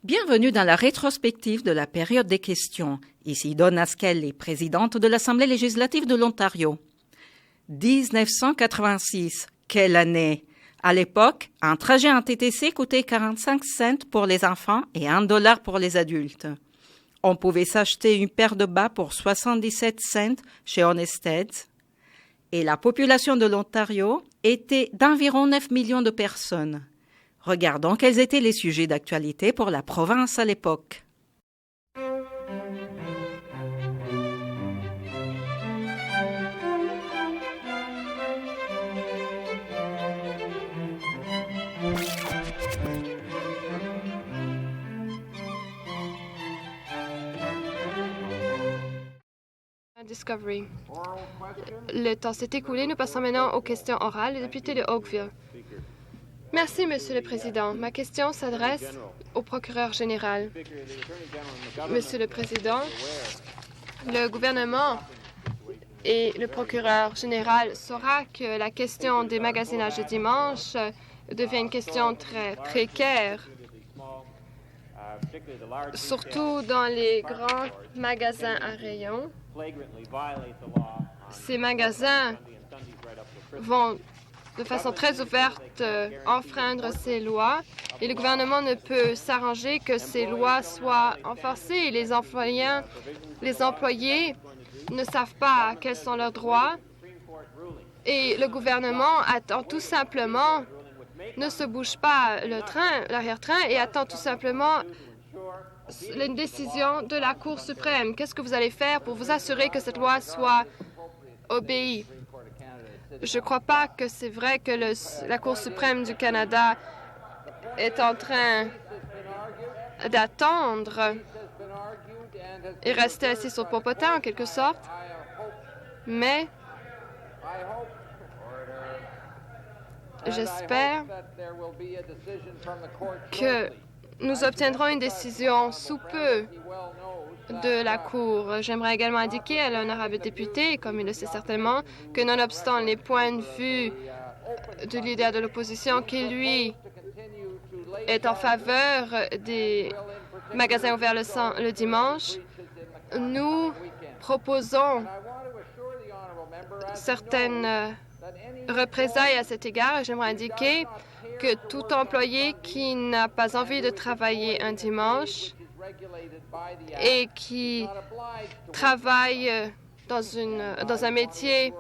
Bienvenue dans la rétrospective de la période des questions. Ici Donna Skelly, présidente de l'Assemblée législative de l'Ontario. 1986, quelle année! À l'époque, un trajet en TTC coûtait 45 cents pour les enfants et $1 pour les adultes. On pouvait s'acheter une paire de bas pour 77 cents chez Honesteads. Et la population de l'Ontario était d'environ 9 millions de personnes. Regardons quels étaient les sujets d'actualité pour la province à l'époque. Discovery. Le temps s'est écoulé. Nous passons maintenant aux questions orales. Le député de Oakville. Merci, Monsieur le Président. Ma question s'adresse au procureur général. Monsieur le Président, le gouvernement et le procureur général saura que la question des magasinages de dimanche devient une question très précaire, surtout dans les grands magasins à rayons. Ces magasins vont de façon très ouverte enfreindre ces lois et le gouvernement ne peut s'arranger que ces lois soient renforcées. Les employés ne savent pas quels sont leurs droits et le gouvernement attend tout simplement, ne se bouge pas l'arrière-train et attend tout simplement une décision de la Cour suprême. Qu'est-ce que vous allez faire pour vous assurer que cette loi soit obéie? Je ne crois pas que c'est vrai que la Cour suprême du Canada est en train d'attendre et rester assis sur le popotin en quelque sorte, mais j'espère que nous obtiendrons une décision sous peu de la Cour. J'aimerais également indiquer à l'honorable député, comme il le sait certainement, que nonobstant les points de vue du leader de l'opposition qui, lui, est en faveur des magasins ouverts le dimanche, nous proposons certaines représailles à cet égard. J'aimerais indiquer que tout employé qui n'a pas envie de travailler un dimanche et qui travaille dans un métier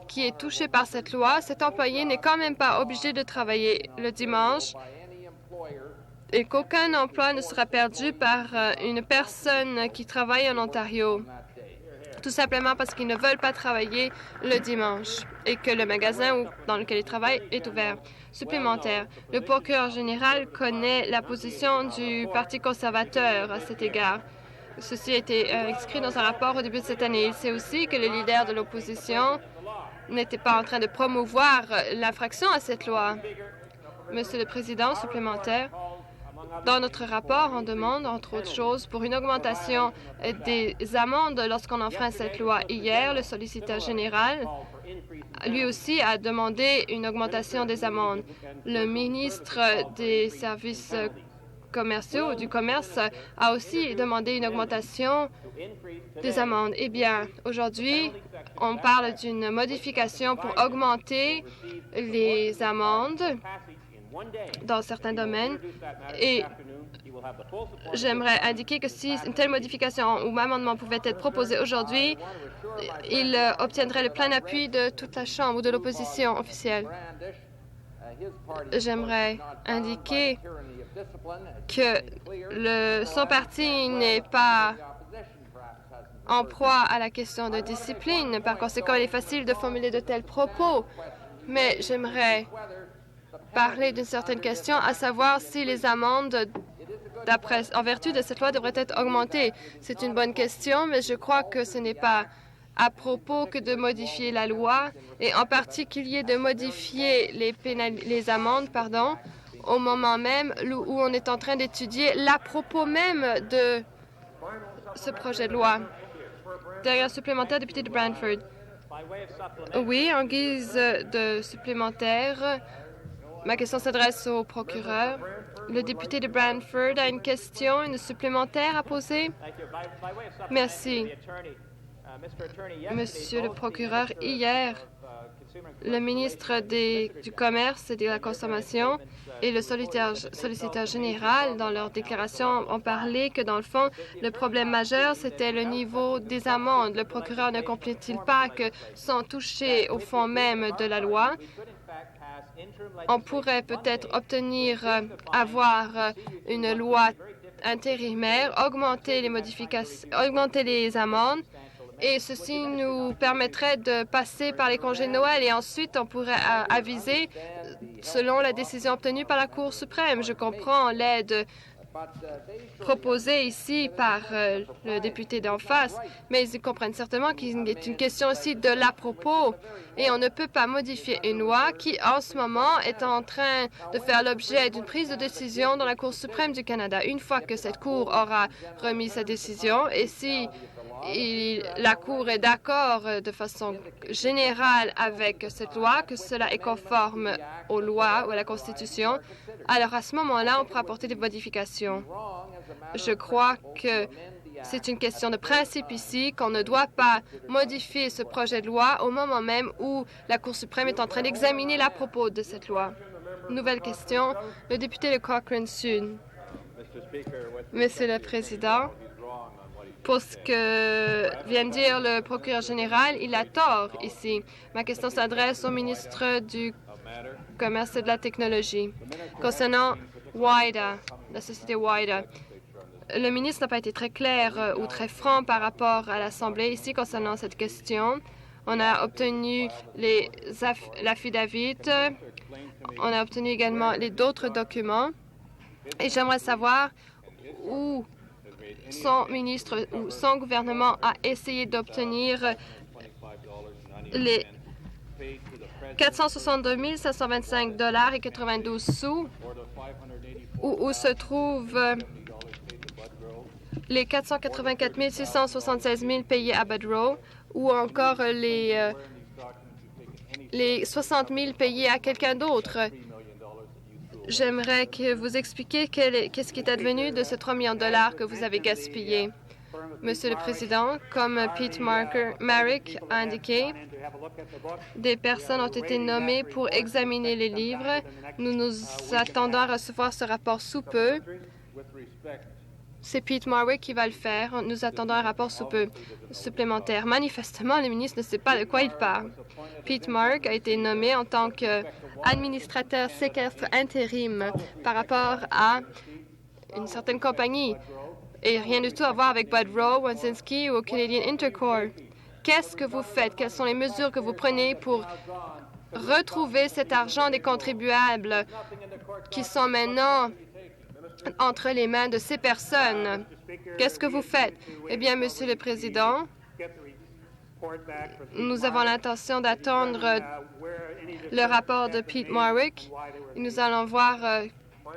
qui est touché par cette loi, cet employé n'est quand même pas obligé de travailler le dimanche et qu'aucun emploi ne sera perdu par une personne qui travaille en Ontario, tout simplement parce qu'ils ne veulent pas travailler le dimanche et que le magasin dans lequel ils travaillent est ouvert. Supplémentaire, le procureur général connaît la position du Parti conservateur à cet égard. Ceci a été inscrit dans un rapport au début de cette année. Il sait aussi que le leader de l'opposition n'était pas en train de promouvoir l'infraction à cette loi. Monsieur le Président, supplémentaire, dans notre rapport, on demande, entre autres choses, pour une augmentation des amendes lorsqu'on enfreint cette loi. Hier, le solliciteur général, lui aussi, a demandé une augmentation des amendes. Le ministre des services commerciaux, du commerce, a aussi demandé une augmentation des amendes. Eh bien, aujourd'hui, on parle d'une modification pour augmenter les amendes dans certains domaines et j'aimerais indiquer que si une telle modification ou amendement pouvait être proposé aujourd'hui, il obtiendrait le plein appui de toute la Chambre ou de l'opposition officielle. J'aimerais indiquer que son parti n'est pas en proie à la question de discipline. Par conséquent, il est facile de formuler de tels propos. Mais j'aimerais parler d'une certaine question, à savoir si les amendes en vertu de cette loi devraient être augmentées. C'est une bonne question, mais je crois que ce n'est pas à propos que de modifier la loi, et en particulier de modifier les amendes, au moment même où on est en train d'étudier l'à propos même de ce projet de loi. Derrière supplémentaire, député de Brantford. Oui, en guise de supplémentaire, Ma question s'adresse au procureur. Le député de Brantford a une question, une supplémentaire à poser. Merci. Monsieur le procureur, hier, le ministre du Commerce et de la Consommation et le solliciteur général, dans leur déclaration, ont parlé que, dans le fond, le problème majeur, c'était le niveau des amendes. Le procureur ne comprend-il pas que, sans toucher au fond même de la loi, on pourrait peut-être avoir une loi intérimaire, augmenter les amendes, et ceci nous permettrait de passer par les congés de Noël et ensuite on pourrait aviser selon la décision obtenue par la Cour suprême. Je comprends l'aide proposée ici par le député d'en face, mais ils comprennent certainement qu'il est une question aussi de l'à propos et on ne peut pas modifier une loi qui, en ce moment, est en train de faire l'objet d'une prise de décision dans la Cour suprême du Canada. Une fois que cette Cour aura remis sa décision et si la Cour est d'accord de façon générale avec cette loi, que cela est conforme aux lois ou à la Constitution, alors à ce moment-là, on pourra apporter des modifications. Je crois que c'est une question de principe ici, qu'on ne doit pas modifier ce projet de loi au moment même où la Cour suprême est en train d'examiner l'à propos de cette loi. Nouvelle question, le député de Cochrane Sud. Monsieur le Président, pour ce que vient de dire le procureur général, il a tort ici. Ma question s'adresse au ministre du Commerce et de la Technologie. Concernant WIDA, la société WIDA, le ministre n'a pas été très clair ou très franc par rapport à l'Assemblée ici concernant cette question. On a obtenu l'affidavit, on a obtenu également d'autres documents et j'aimerais savoir où son ministre ou son gouvernement a essayé d'obtenir les 462 525 $ et 92 sous, où se trouvent les 484 676 000 payés à Budrow, ou encore les 60 000 payés à quelqu'un d'autre. J'aimerais que vous expliquiez qu'est-ce qui est advenu de ces 3 millions de dollars que vous avez gaspillés. Monsieur le Président, comme Pete Marrick a indiqué, des personnes ont été nommées pour examiner les livres. Nous nous attendons à recevoir ce rapport sous peu. C'est Pete Marwick qui va le faire. Nous attendons un rapport sous peu supplémentaire. Manifestement, le ministre ne sait pas de quoi il parle. Pete Marwick a été nommé en tant qu'administrateur séquestre intérim par rapport à une certaine compagnie et rien du tout à voir avec Budrow, Wazinski ou Canadian Intercore. Qu'est-ce que vous faites? Quelles sont les mesures que vous prenez pour retrouver cet argent des contribuables qui sont maintenant entre les mains de ces personnes? Qu'est-ce que vous faites? Eh bien, Monsieur le Président, nous avons l'intention d'attendre le rapport de Pete Marwick. Nous allons voir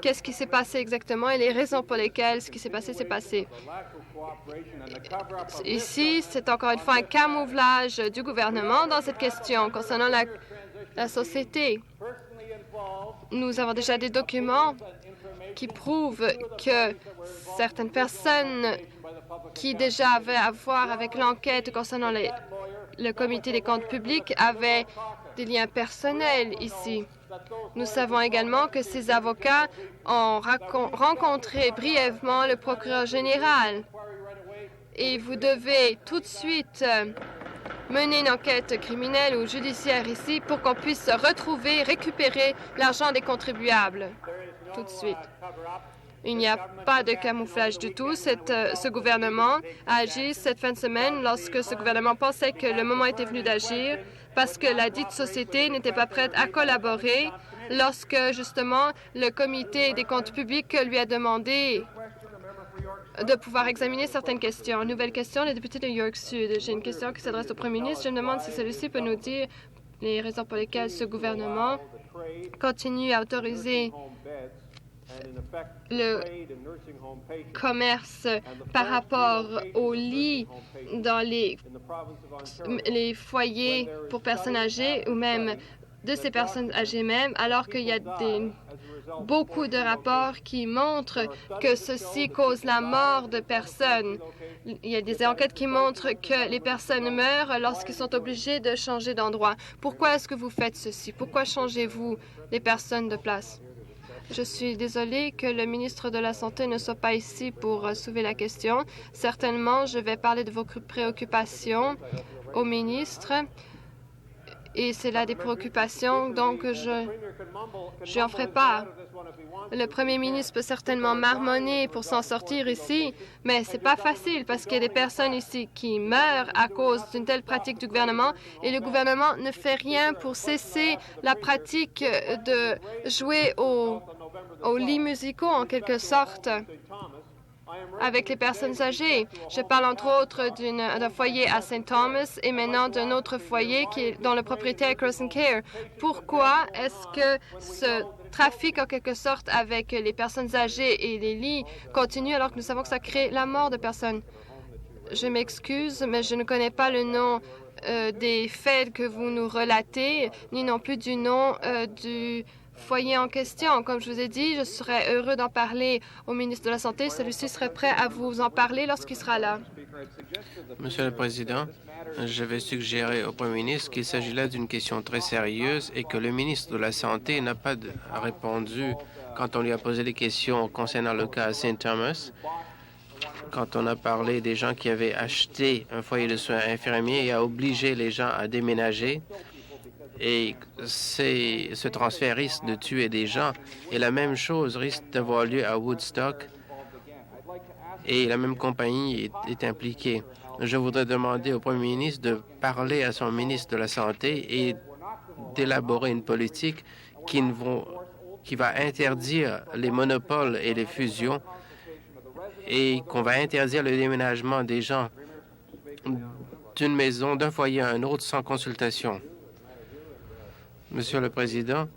qu'est-ce qui s'est passé exactement et les raisons pour lesquelles ce qui s'est passé s'est passé. Ici, c'est encore une fois un camouflage du gouvernement dans cette question concernant la société. Nous avons déjà des documents qui prouvent que certaines personnes qui déjà avaient à voir avec l'enquête concernant le comité des comptes publics avaient des liens personnels ici. Nous savons également que ces avocats ont rencontré brièvement le procureur général. Et vous devez tout de suite mener une enquête criminelle ou judiciaire ici pour qu'on puisse récupérer l'argent des contribuables tout de suite. Il n'y a pas de camouflage du tout. Ce gouvernement a agi cette fin de semaine lorsque ce gouvernement pensait que le moment était venu d'agir parce que la dite société n'était pas prête à collaborer lorsque, justement, le comité des comptes publics lui a demandé de pouvoir examiner certaines questions. Nouvelle question, le député de York Sud. J'ai une question qui s'adresse au Premier ministre. Je me demande si celui-ci peut nous dire les raisons pour lesquelles ce gouvernement continue à autoriser le commerce par rapport aux lits dans les foyers pour personnes âgées ou même de ces personnes âgées même, alors qu'il y a beaucoup de rapports qui montrent que ceci cause la mort de personnes. Il y a des enquêtes qui montrent que les personnes meurent lorsqu'ils sont obligés de changer d'endroit. Pourquoi est-ce que vous faites ceci? Pourquoi changez-vous les personnes de place? Je suis désolée que le ministre de la Santé ne soit pas ici pour soulever la question. Certainement, je vais parler de vos préoccupations au ministre. Et c'est là des préoccupations, donc je en ferai part. Le premier ministre peut certainement marmonner pour s'en sortir ici, mais c'est pas facile parce qu'il y a des personnes ici qui meurent à cause d'une telle pratique du gouvernement et le gouvernement ne fait rien pour cesser la pratique de jouer aux lits musicaux en quelque sorte avec les personnes âgées. Je parle entre autres d'un foyer à St. Thomas et maintenant d'un autre foyer dont le propriétaire est Crossing Care. Pourquoi est-ce que ce trafic en quelque sorte avec les personnes âgées et les lits continue alors que nous savons que ça crée la mort de personnes? Je m'excuse, mais je ne connais pas le nom des faits que vous nous relatez, ni non plus du nom du foyer en question. Comme je vous ai dit, je serais heureux d'en parler au ministre de la Santé. Celui-ci serait prêt à vous en parler lorsqu'il sera là. Monsieur le Président, je vais suggérer au Premier ministre qu'il s'agit là d'une question très sérieuse et que le ministre de la Santé n'a pas répondu quand on lui a posé des questions concernant le cas à St. Thomas, quand on a parlé des gens qui avaient acheté un foyer de soins infirmiers et a obligé les gens à déménager. Et ce transfert risque de tuer des gens. Et la même chose risque d'avoir lieu à Woodstock. Et la même compagnie est impliquée. Je voudrais demander au Premier ministre de parler à son ministre de la Santé et d'élaborer une politique qui va interdire les monopoles et les fusions et qu'on va interdire le déménagement des gens d'une maison, d'un foyer à un autre sans consultation. Monsieur le Président,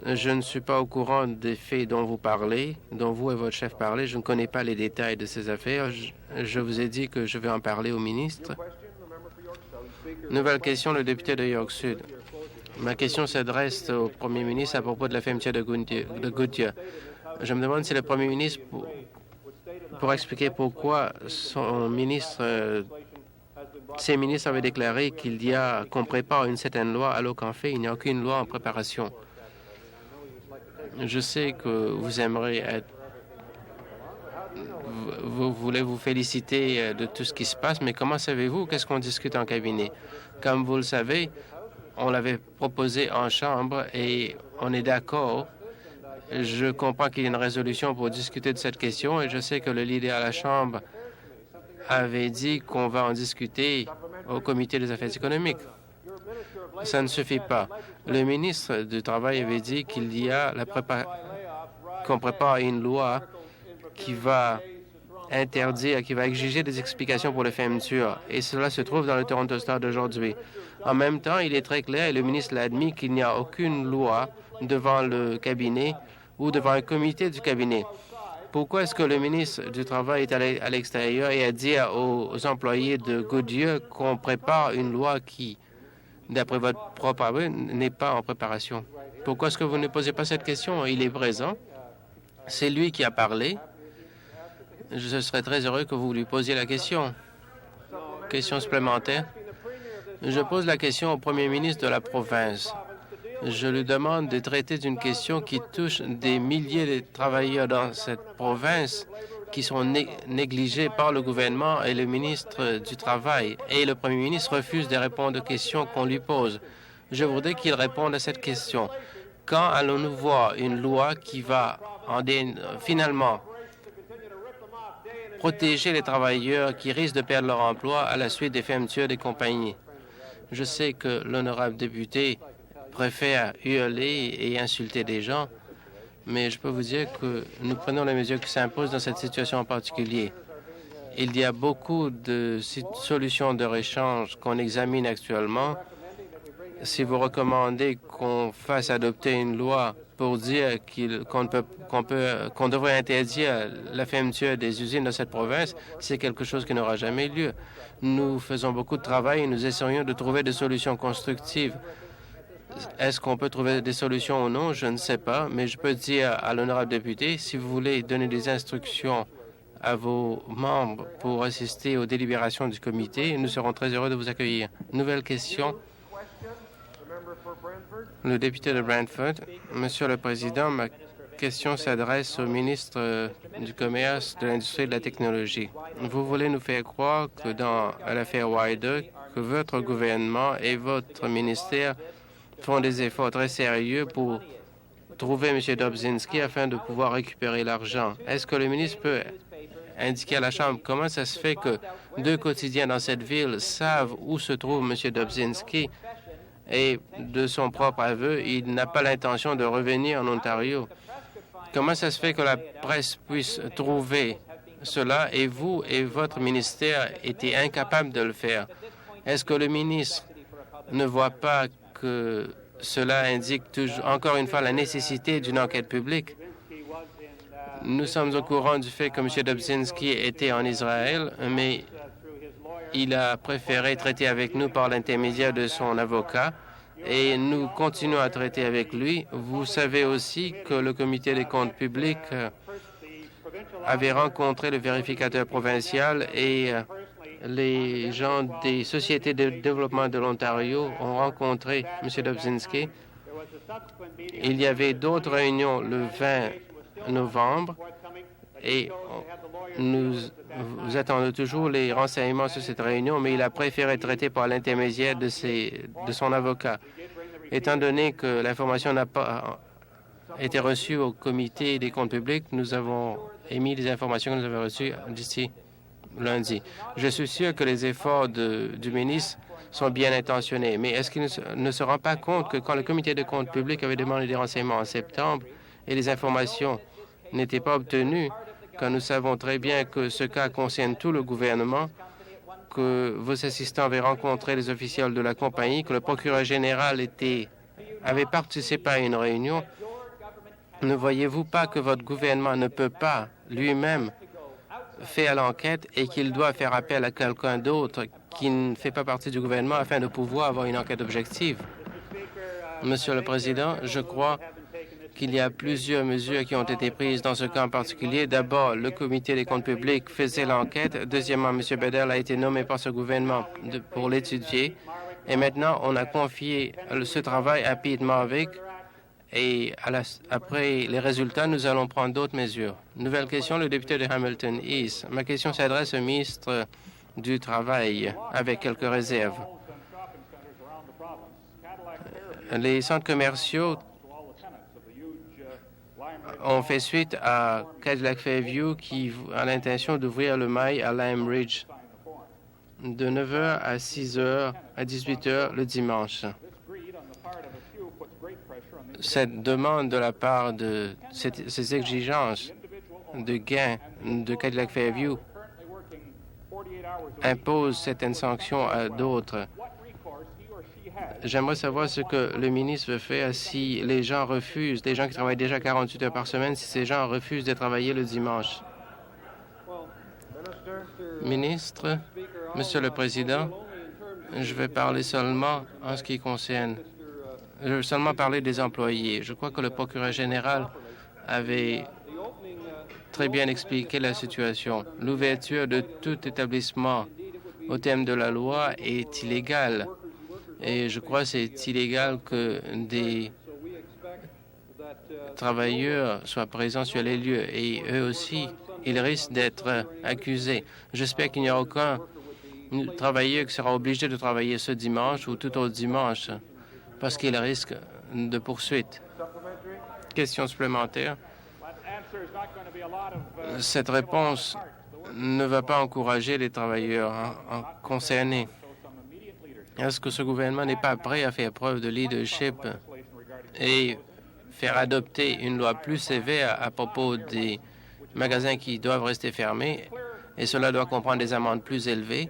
je ne suis pas au courant des faits dont vous parlez, dont vous et votre chef parlez. Je ne connais pas les détails de ces affaires. Je vous ai dit que je vais en parler au ministre. Nouvelle question, le député de York Sud. Ma question s'adresse au Premier ministre à propos de la fermeture de Goodyear. Je me demande si le Premier ministre pourrait expliquer pourquoi ces ministres avaient déclaré qu'on prépare une certaine loi, alors qu'en fait, il n'y a aucune loi en préparation. Je sais que vous voulez vous féliciter de tout ce qui se passe, mais comment savez-vous qu'est-ce qu'on discute en cabinet? Comme vous le savez, on l'avait proposé en Chambre et on est d'accord. Je comprends qu'il y a une résolution pour discuter de cette question et je sais que le leader à la Chambre avait dit qu'on va en discuter au Comité des affaires économiques. Ça ne suffit pas. Le ministre du Travail avait dit qu'on prépare une loi qui va exiger des explications pour les fermetures. Et cela se trouve dans le Toronto Star d'aujourd'hui. En même temps, il est très clair, et le ministre l'a admis, qu'il n'y a aucune loi devant le cabinet ou devant un comité du cabinet. Pourquoi est-ce que le ministre du Travail est allé à l'extérieur et a dit aux employés de Goodyear qu'on prépare une loi qui, d'après votre propre aveu, n'est pas en préparation? Pourquoi est-ce que vous ne posez pas cette question? Il est présent. C'est lui qui a parlé. Je serais très heureux que vous lui posiez la question. Question supplémentaire. Je pose la question au Premier ministre de la province. Je lui demande de traiter d'une question qui touche des milliers de travailleurs dans cette province qui sont négligés par le gouvernement et le ministre du Travail. Et le Premier ministre refuse de répondre aux questions qu'on lui pose. Je voudrais qu'il réponde à cette question. Quand allons-nous voir une loi qui va finalement protéger les travailleurs qui risquent de perdre leur emploi à la suite des fermetures des compagnies? Je sais que l'honorable député préfère hurler et insulter des gens, mais je peux vous dire que nous prenons les mesures qui s'imposent dans cette situation en particulier. Il y a beaucoup de solutions de réchange qu'on examine actuellement. Si vous recommandez qu'on fasse adopter une loi pour dire qu'on devrait interdire la fermeture des usines dans cette province, c'est quelque chose qui n'aura jamais lieu. Nous faisons beaucoup de travail et nous essayons de trouver des solutions constructives Est-ce qu'on peut trouver des solutions ou non? Je ne sais pas, mais je peux dire à l'honorable député, si vous voulez donner des instructions à vos membres pour assister aux délibérations du comité, nous serons très heureux de vous accueillir. Nouvelle question. Le député de Brantford. Monsieur le Président, ma question s'adresse au ministre du Commerce, de l'Industrie et de la Technologie. Vous voulez nous faire croire que dans l'affaire Wilder, que votre gouvernement et votre ministère font des efforts très sérieux pour trouver M. Dobzynski afin de pouvoir récupérer l'argent. Est-ce que le ministre peut indiquer à la Chambre comment ça se fait que 2 quotidiens dans cette ville savent où se trouve M. Dobzynski et de son propre aveu, il n'a pas l'intention de revenir en Ontario? Comment ça se fait que la presse puisse trouver cela et vous et votre ministère étaient incapables de le faire? Est-ce que le ministre ne voit pas que cela indique toujours, encore une fois, la nécessité d'une enquête publique? Nous sommes au courant du fait que M. Dobzynski était en Israël, mais il a préféré traiter avec nous par l'intermédiaire de son avocat et nous continuons à traiter avec lui. Vous savez aussi que le comité des comptes publics avait rencontré le vérificateur provincial et les gens des sociétés de développement de l'Ontario ont rencontré M. Dobzynski. Il y avait d'autres réunions le 20 novembre et nous attendons toujours les renseignements sur cette réunion, mais il a préféré traiter par l'intermédiaire de son avocat. Étant donné que l'information n'a pas été reçue au comité des comptes publics, nous avons émis les informations que nous avons reçues d'ici lundi. Je suis sûr que les efforts du ministre sont bien intentionnés, mais est-ce qu'il ne se rend pas compte que quand le comité des comptes publics avait demandé des renseignements en septembre et les informations n'étaient pas obtenues, quand nous savons très bien que ce cas concerne tout le gouvernement, que vos assistants avaient rencontré les officiels de la compagnie, que le procureur général avait participé à une réunion, ne voyez-vous pas que votre gouvernement ne peut pas lui-même faire l'enquête et qu'il doit faire appel à quelqu'un d'autre qui ne fait pas partie du gouvernement afin de pouvoir avoir une enquête objective? Monsieur le Président, je crois qu'il y a plusieurs mesures qui ont été prises dans ce cas en particulier. D'abord, le comité des comptes publics faisait l'enquête. Deuxièmement, M. Bedell a été nommé par ce gouvernement pour l'étudier. Et maintenant, on a confié ce travail à Pete Marvick. Et après les résultats, nous allons prendre d'autres mesures. Nouvelle question, le député de Hamilton East. Ma question s'adresse au ministre du Travail, avec quelques réserves. Les centres commerciaux ont fait suite à Cadillac Fairview qui a l'intention d'ouvrir le mail à Lime Ridge de 9h à 6h à 18h le dimanche. Cette demande de la part de ces exigences de gains de Cadillac Fairview impose certaines sanctions à d'autres. J'aimerais savoir ce que le ministre veut faire si les gens refusent, les gens qui travaillent déjà 48 heures par semaine, si ces gens refusent de travailler le dimanche. Ministre, Monsieur le Président, je vais parler seulement en ce qui concerne. Je veux seulement parler des employés. Je crois que le procureur général avait très bien expliqué la situation. L'ouverture de tout établissement au terme de la loi est illégale. Et je crois que c'est illégal que des travailleurs soient présents sur les lieux. Et eux aussi, ils risquent d'être accusés. J'espère qu'il n'y aura aucun travailleur qui sera obligé de travailler ce dimanche ou tout autre dimanche parce qu'il risque de poursuite. Question supplémentaire. Cette réponse ne va pas encourager les travailleurs concernés. Est-ce que ce gouvernement n'est pas prêt à faire preuve de leadership et faire adopter une loi plus sévère à propos des magasins qui doivent rester fermés, et cela doit comprendre des amendes plus élevées,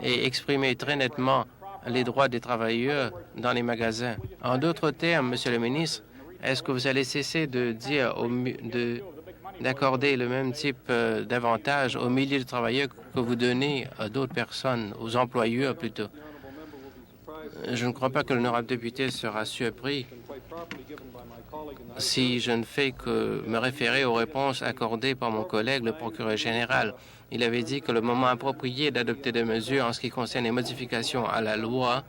et exprimer très nettement les droits des travailleurs dans les magasins? En d'autres termes, Monsieur le ministre, est-ce que vous allez cesser de dire d'accorder le même type d'avantages aux milliers de travailleurs que vous donnez à d'autres personnes, aux employeurs plutôt? Je ne crois pas que l'honorable député sera surpris si je ne fais que me référer aux réponses accordées par mon collègue, le procureur général. Il avait dit que le moment approprié d'adopter des mesures en ce qui concerne les modifications à la loi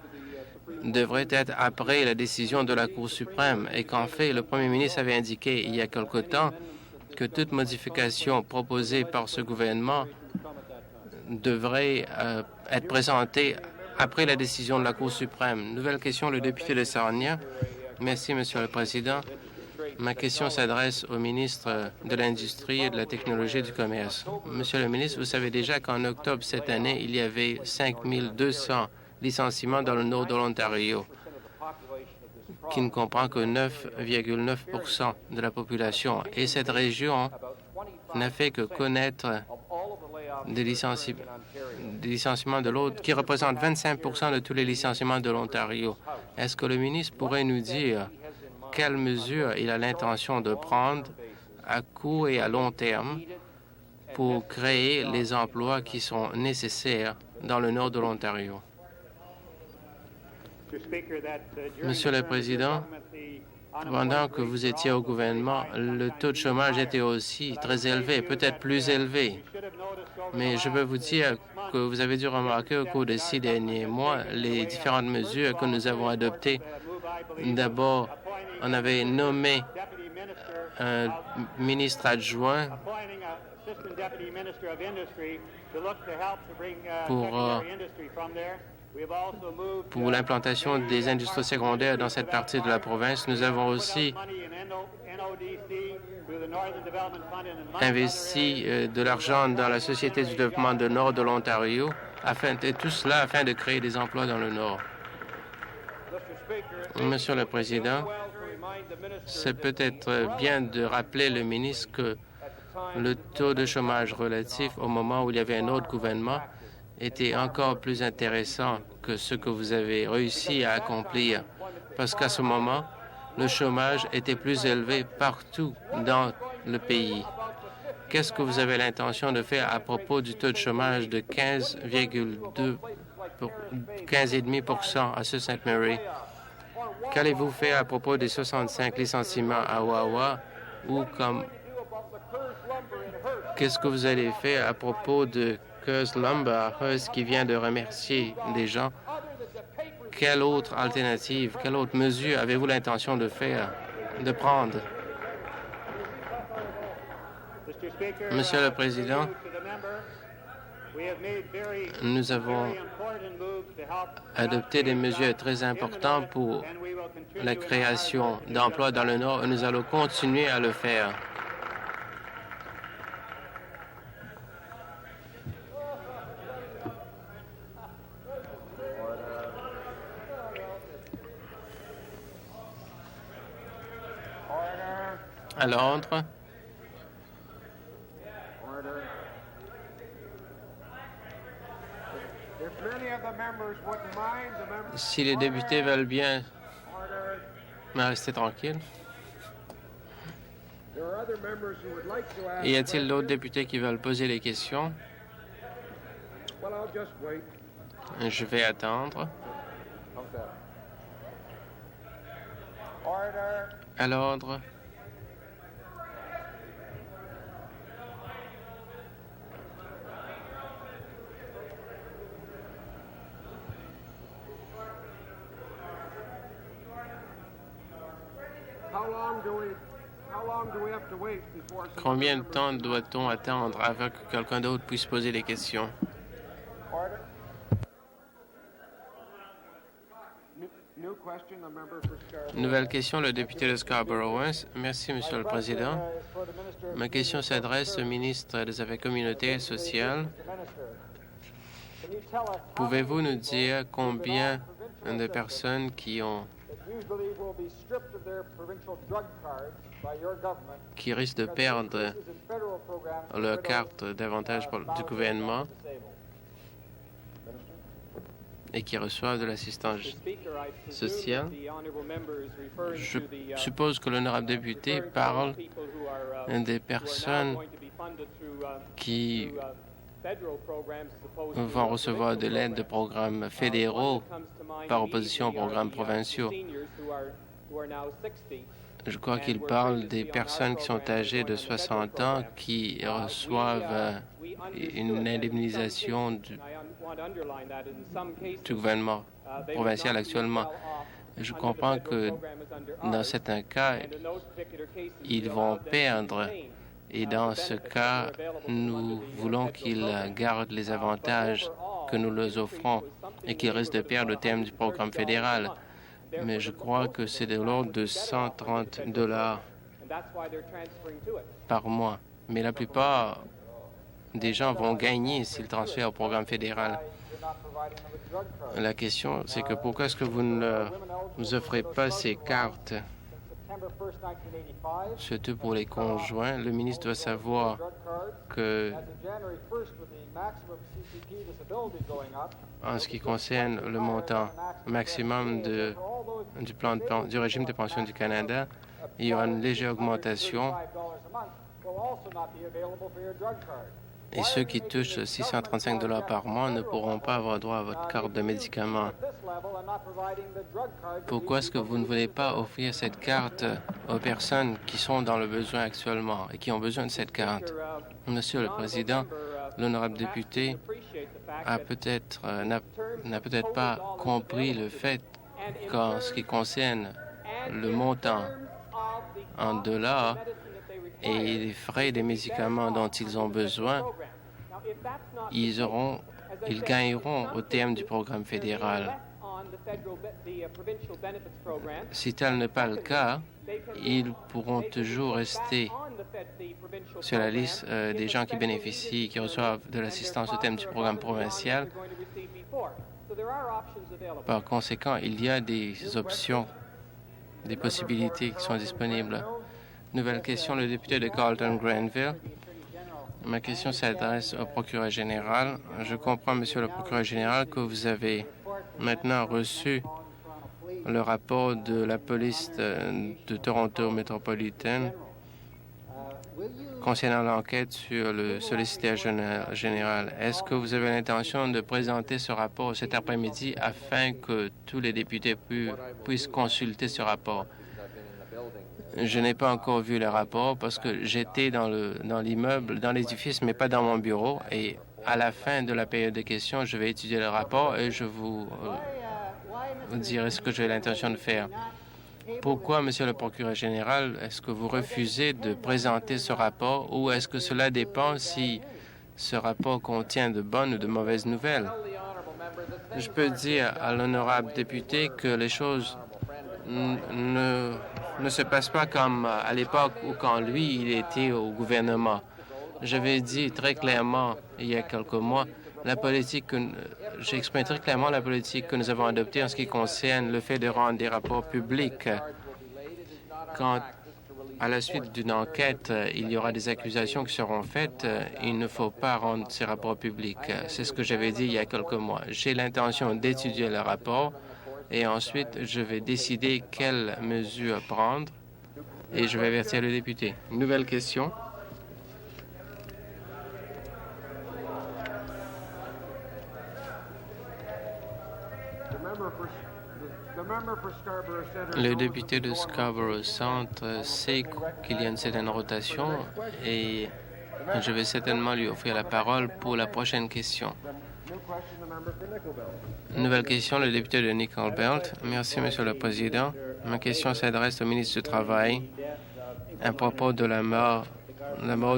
devrait être après la décision de la Cour suprême et qu'en fait, le premier ministre avait indiqué il y a quelque temps que toute modification proposée par ce gouvernement devrait être présentée après la décision de la Cour suprême. Nouvelle question, le député de Sarnia. Merci, Monsieur le Président. Ma question s'adresse au ministre de l'Industrie et de la Technologie et du Commerce. Monsieur le ministre, vous savez déjà qu'en octobre cette année, il y avait 5 200 licenciements dans le nord de l'Ontario, qui ne comprend que 9,9 % de la population. Et cette région n'a fait que connaître des licenciements de l'autre, qui représentent 25 % de tous les licenciements de l'Ontario. Est-ce que le ministre pourrait nous dire quelles mesures il a l'intention de prendre à court et à long terme pour créer les emplois qui sont nécessaires dans le nord de l'Ontario? Monsieur le Président, pendant que vous étiez au gouvernement, le taux de chômage était aussi très élevé, peut-être plus élevé. Mais je peux vous dire que vous avez dû remarquer au cours des 6 derniers mois les différentes mesures que nous avons adoptées. D'abord, on avait nommé un ministre adjoint pour l'implantation des industries secondaires dans cette partie de la province. Nous avons aussi investi de l'argent dans la Société du développement du Nord de l'Ontario, et tout cela afin de créer des emplois dans le Nord. Monsieur le Président, c'est peut-être bien de rappeler le ministre que le taux de chômage relatif au moment où il y avait un autre gouvernement était encore plus intéressant que ce que vous avez réussi à accomplir, parce qu'à ce moment, le chômage était plus élevé partout dans le pays. Qu'est-ce que vous avez l'intention de faire à propos du taux de chômage de 15,5 % à Sault Ste. Marie? Qu'allez-vous faire à propos des 65 licenciements à Wawa ou qu'est-ce que vous allez faire à propos de Hearst Lumber, Hearst qui vient de remercier des gens? Quelle autre alternative, quelle autre mesure avez-vous l'intention de prendre? Monsieur le Président, nous avons adopté des mesures très importantes pour la création d'emplois dans le Nord et nous allons continuer à le faire. À l'ordre. Si les députés veulent bien rester tranquilles. Y a-t-il d'autres députés qui veulent poser des questions? Je vais attendre. À l'ordre. Combien de temps doit-on attendre avant que quelqu'un d'autre puisse poser des questions? Nouvelle question, le député de Scarborough-West. Merci, Monsieur le Président. Ma question s'adresse au ministre des Affaires communautaires et sociales. Pouvez-vous nous dire combien de personnes qui risquent de perdre leur carte d'avantage du gouvernement et qui reçoivent de l'assistance sociale? Je suppose que l'honorable député parle des personnes qui vont recevoir de l'aide de programmes fédéraux par opposition aux programmes provinciaux. Je crois qu'il parle des personnes qui sont âgées de 60 ans qui reçoivent une indemnisation du gouvernement provincial actuellement. Je comprends que dans certains cas, ils vont perdre. Et dans ce cas, nous voulons qu'ils gardent les avantages que nous leur offrons et qu'ils risquent de perdre au terme du programme fédéral. Mais je crois que c'est de l'ordre de $130 par mois. Mais la plupart des gens vont gagner s'ils transfèrent au programme fédéral. La question, c'est que pourquoi est-ce que vous ne nous offrez pas ces cartes, surtout pour les conjoints? Le ministre doit savoir que, en ce qui concerne le montant maximum du régime de pension du Canada, il y aura une légère augmentation. Et ceux qui touchent $635 par mois ne pourront pas avoir droit à votre carte de médicaments. Pourquoi est-ce que vous ne voulez pas offrir cette carte aux personnes qui sont dans le besoin actuellement et qui ont besoin de cette carte? Monsieur le Président, l'honorable député n'a peut-être pas compris le fait qu'en ce qui concerne le montant en dollars et les frais des médicaments dont ils ont besoin, ils gagneront au terme du programme fédéral. Si tel n'est pas le cas, ils pourront toujours rester sur la liste des gens qui bénéficient, qui reçoivent de l'assistance au terme du programme provincial. Par conséquent, il y a des options, des possibilités qui sont disponibles. Nouvelle question, le député de Carleton-Granville. Ma question s'adresse au procureur général. Je comprends, Monsieur le procureur général, que vous avez maintenant reçu le rapport de la police de Toronto métropolitaine concernant l'enquête sur le solliciteur général. Est-ce que vous avez l'intention de présenter ce rapport cet après-midi afin que tous les députés puissent consulter ce rapport? Je n'ai pas encore vu le rapport parce que j'étais dans l'immeuble, dans l'édifice, mais pas dans mon bureau. Et à la fin de la période de questions, je vais étudier le rapport et je vous dirai ce que j'ai l'intention de faire. Pourquoi, Monsieur le procureur général, est-ce que vous refusez de présenter ce rapport ou est-ce que cela dépend si ce rapport contient de bonnes ou de mauvaises nouvelles? Je peux dire à l'honorable député que les choses ne se passent pas comme à l'époque où quand lui, il était au gouvernement. J'avais dit très clairement il y a quelques mois, j'ai exprimé très clairement la politique que nous avons adoptée en ce qui concerne le fait de rendre des rapports publics. Quand, à la suite d'une enquête, il y aura des accusations qui seront faites, il ne faut pas rendre ces rapports publics. C'est ce que j'avais dit il y a quelques mois. J'ai l'intention d'étudier le rapport et ensuite, je vais décider quelles mesures prendre et je vais avertir le député. Nouvelle question. Le député de Scarborough Centre sait qu'il y a une certaine rotation et je vais certainement lui offrir la parole pour la prochaine question. Nouvelle question, le député de Nickel Belt. Merci, Monsieur le Président. Ma question s'adresse au ministre du Travail à propos de la mort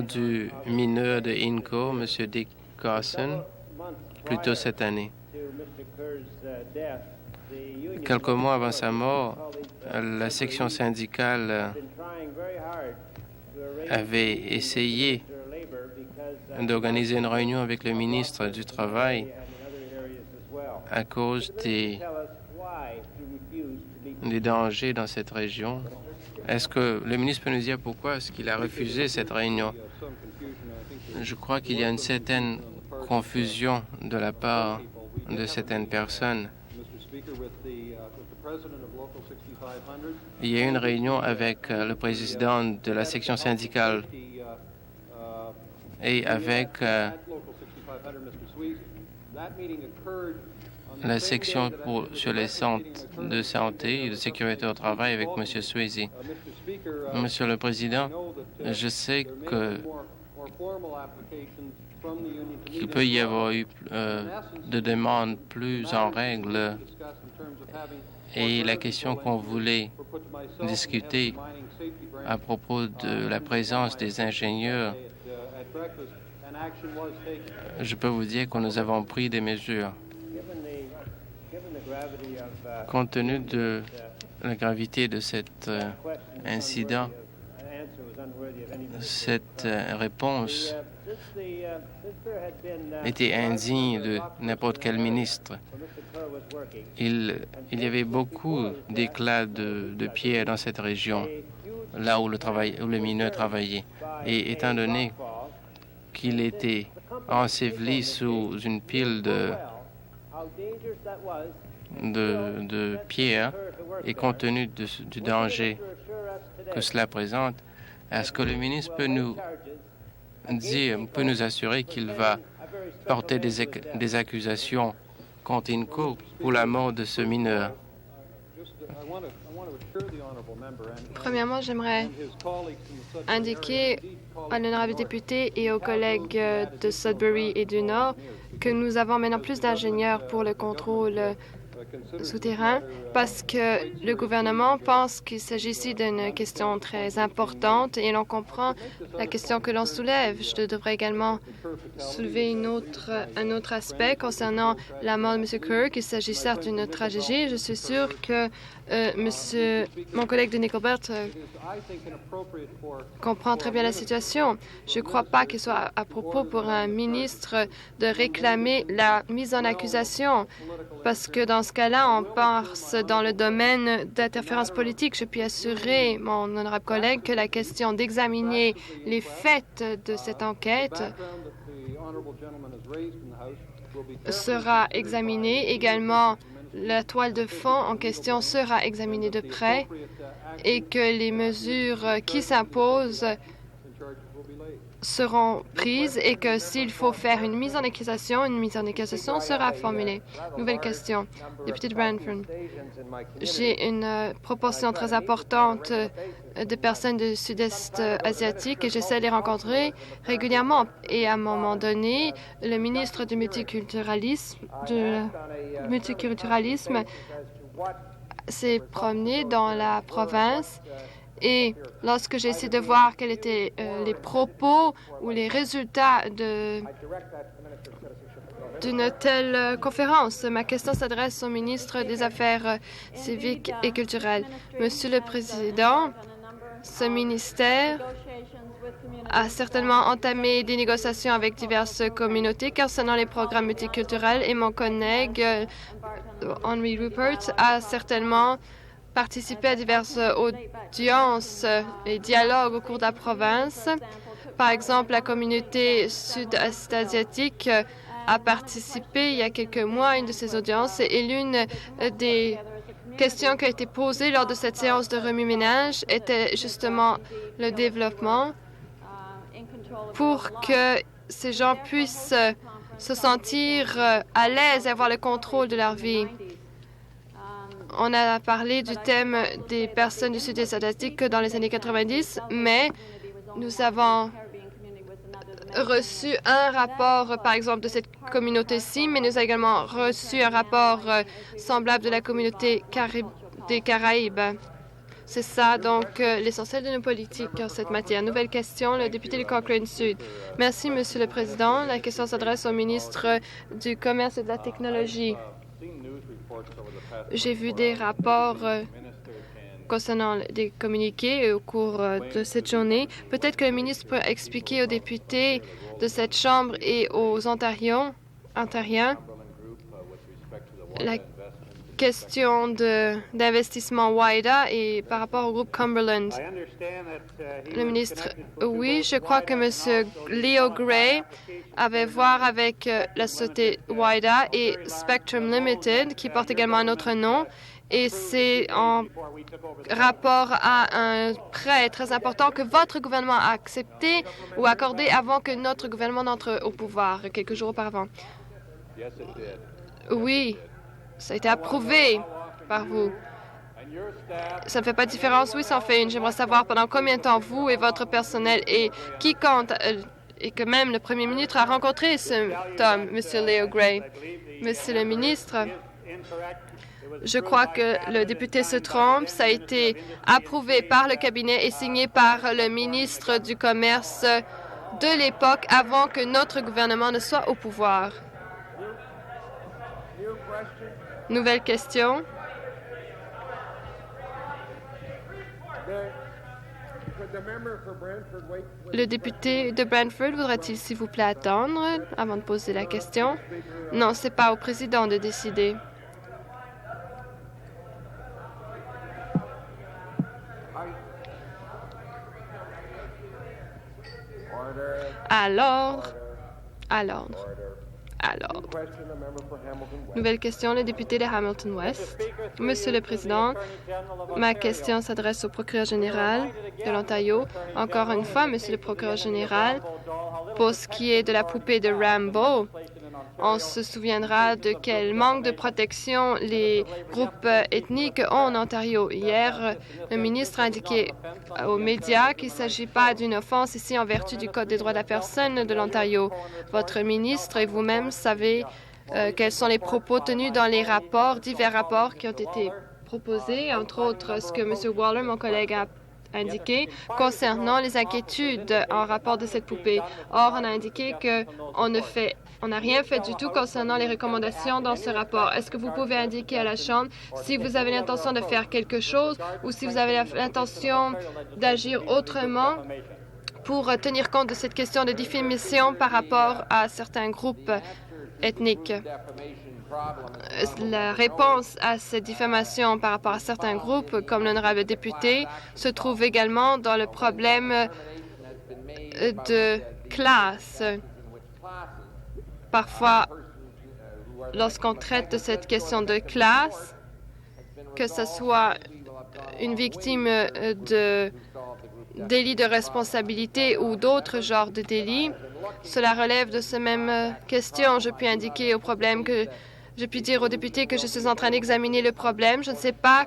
du mineur de Inco, M. Dick Carson, plus tôt cette année. Quelques mois avant sa mort, la section syndicale avait essayé d'organiser une réunion avec le ministre du Travail à cause des dangers dans cette région. Est-ce que le ministre peut nous dire pourquoi est-ce qu'il a refusé cette réunion? Je crois qu'il y a une certaine confusion de la part de certaines personnes. Il y a eu une réunion avec le président de la section syndicale et avec la section sur les centres de santé et de sécurité au travail avec M. Swayze. Monsieur le Président, je sais qu'il peut y avoir eu de demandes plus en règle et la question qu'on voulait discuter à propos de la présence des ingénieurs, je peux vous dire que nous avons pris des mesures. Compte tenu de la gravité de cet incident, cette réponse était indigne de n'importe quel ministre. Il y avait beaucoup d'éclats de pierre dans cette région, là où le mineur travaillait. Et étant donné qu'il était enseveli sous une pile de pierres et compte tenu du danger que cela présente, est-ce que le ministre peut nous assurer qu'il va porter des accusations contre INCO pour la mort de ce mineur? Premièrement, j'aimerais indiquer à l'honorable député et aux collègues de Sudbury et du Nord que nous avons maintenant plus d'ingénieurs pour le contrôle souterrain parce que le gouvernement pense qu'il s'agit ici d'une question très importante et l'on comprend la question que l'on soulève. Je devrais également soulever un autre aspect concernant la mort de M. Kirk. Il s'agit certes d'une tragédie. Je suis sûr que mon collègue de Nickelbert comprend très bien la situation. Je ne crois pas qu'il soit à propos pour un ministre de réclamer la mise en accusation parce que dans ce cas-là, on passe dans le domaine d'interférence politique. Je puis assurer mon honorable collègue que la question d'examiner les faits de cette enquête sera examinée. Également, la toile de fond en question sera examinée de près et que les mesures qui s'imposent seront prises et que s'il faut faire une mise en accusation sera formulée. Nouvelle question. Député de Brantford. J'ai une proportion très importante de personnes du sud-est asiatique et j'essaie de les rencontrer régulièrement. Et à un moment donné, le ministre du multiculturalisme s'est promené dans la province. Et lorsque j'ai essayé de voir quels étaient les propos ou les résultats d'une telle conférence, ma question s'adresse au ministre des Affaires civiques et culturelles. Monsieur le Président, ce ministère a certainement entamé des négociations avec diverses communautés concernant les programmes multiculturels et mon collègue Henry Rupert a certainement participé à diverses audiences et dialogues au cours de la province. Par exemple, la communauté sud-asiatique a participé il y a quelques mois à une de ces audiences et l'une des questions qui a été posée lors de cette séance de remue-ménage était justement le développement pour que ces gens puissent se sentir à l'aise et avoir le contrôle de leur vie. On a parlé du thème des personnes du sud-est asiatique dans les années 90, mais nous avons reçu un rapport, par exemple, de cette communauté-ci, mais nous avons également reçu un rapport semblable de la communauté des Caraïbes. C'est ça, donc, l'essentiel de nos politiques en cette matière. Nouvelle question, le député de Cochrane Sud. Merci, Monsieur le Président. La question s'adresse au ministre du Commerce et de la Technologie. J'ai vu des rapports concernant des communiqués au cours de cette journée. Peut-être que le ministre peut expliquer aux députés de cette Chambre et aux Ontariens la question d'investissement WIDA et par rapport au groupe Cumberland. Le ministre, oui, je crois que M. Leo Gray avait voir avec la société WIDA et Spectrum Limited, qui porte également un autre nom, Et c'est en rapport à un prêt très important que votre gouvernement a accepté ou accordé avant que notre gouvernement n'entre au pouvoir, quelques jours auparavant. Oui, ça a été approuvé par vous. Ça ne fait pas de différence? Oui, ça en fait une. J'aimerais savoir pendant combien de temps vous et votre personnel et quiconque, et que même le premier ministre a rencontré cet homme, M. Leo Gray. Monsieur le ministre, je crois que le député se trompe. Ça a été approuvé par le cabinet et signé par le ministre du Commerce de l'époque avant que notre gouvernement ne soit au pouvoir. Nouvelle question. Le député de Brantford voudrait-il, s'il vous plaît, attendre avant de poser la question? Non, ce n'est pas au président de décider. À l'ordre. À l'ordre. Alors, nouvelle question, le député de Hamilton West. Monsieur le Président, ma question s'adresse au procureur général de l'Ontario. Encore une fois, Monsieur le procureur général, pour ce qui est de la poupée de Rambo, on se souviendra de quel manque de protection les groupes ethniques ont en Ontario. Hier, le ministre a indiqué aux médias qu'il ne s'agit pas d'une offense ici en vertu du Code des droits de la personne de l'Ontario. Votre ministre et vous-même savez quels sont les propos tenus dans les rapports, divers rapports qui ont été proposés, entre autres ce que M. Waller, mon collègue, a indiqué concernant les inquiétudes en rapport de cette poupée. Or, on a indiqué qu'on n'a rien fait du tout concernant les recommandations dans ce rapport. Est-ce que vous pouvez indiquer à la Chambre si vous avez l'intention de faire quelque chose ou si vous avez l'intention d'agir autrement pour tenir compte de cette question de diffamation par rapport à certains groupes ethniques? La réponse à cette diffamation par rapport à certains groupes, comme l'honorable député, se trouve également dans le problème de classe. Parfois, lorsqu'on traite de cette question de classe, que ce soit une victime de délits de responsabilité ou d'autres genres de délits, cela relève de cette même question. Je puis indiquer au problème que je puis dire aux députés que je suis en train d'examiner le problème. Je ne sais pas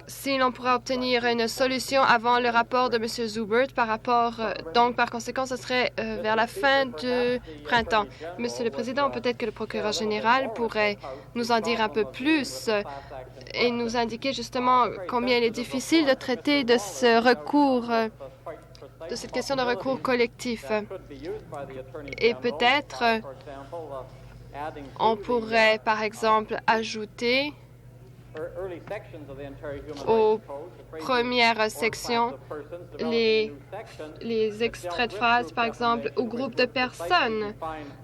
si l'on pourra obtenir une solution avant le rapport de M. Zubert par rapport, donc par conséquent, ce serait vers la fin du printemps. Monsieur le Président, peut-être que le procureur général pourrait nous en dire un peu plus et nous indiquer justement combien il est difficile de traiter de ce recours, de cette question de recours collectif. Et peut-être on pourrait, par exemple, ajouter aux premières sections les extraits de phrases, par exemple, au groupe de personnes.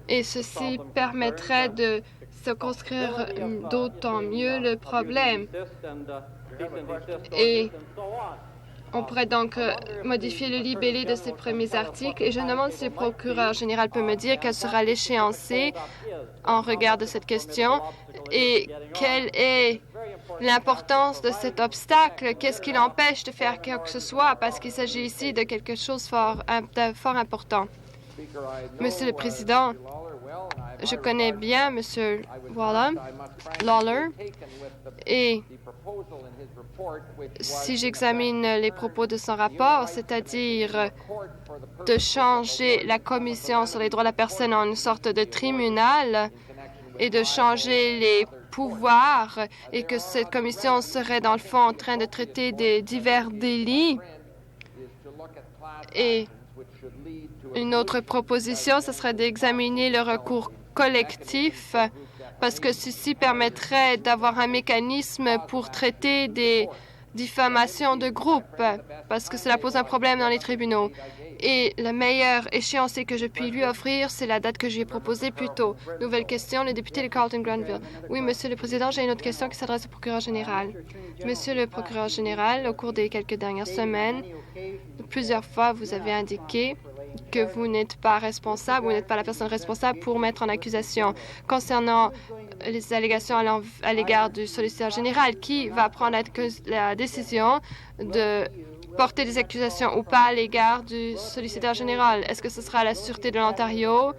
Et ceci permettrait de circonscrire d'autant mieux le problème. Et on pourrait donc modifier le libellé de ces premiers articles. Et je me demande si le procureur général peut me dire quel sera l'échéancier en regard de cette question et quelle est l'importance de cet obstacle. Qu'est-ce qui l'empêche de faire quoi que ce soit? Parce qu'il s'agit ici de quelque chose de fort important. Monsieur le Président, je connais bien M. Lawler et si j'examine les propos de son rapport, c'est-à-dire de changer la Commission sur les droits de la personne en une sorte de tribunal et de changer les pouvoirs et que cette commission serait dans le fond en train de traiter des divers délits. Et une autre proposition, ce serait d'examiner le recours collectif parce que ceci permettrait d'avoir un mécanisme pour traiter des diffamations de groupe parce que cela pose un problème dans les tribunaux. Et la meilleure échéancier que je puis lui offrir, c'est la date que je lui ai proposée plus tôt. Nouvelle question, le député de Carleton-Granville. Oui, Monsieur le Président, j'ai une autre question qui s'adresse au procureur général. Monsieur le procureur général, au cours des quelques dernières semaines, plusieurs fois, vous avez indiqué que vous n'êtes pas responsable, vous n'êtes pas la personne responsable pour mettre en accusation. Concernant les allégations à l'égard du solliciteur général, qui va prendre la décision de porter des accusations ou pas à l'égard du solliciteur général? Est-ce que ce sera la Sûreté de l'Ontario?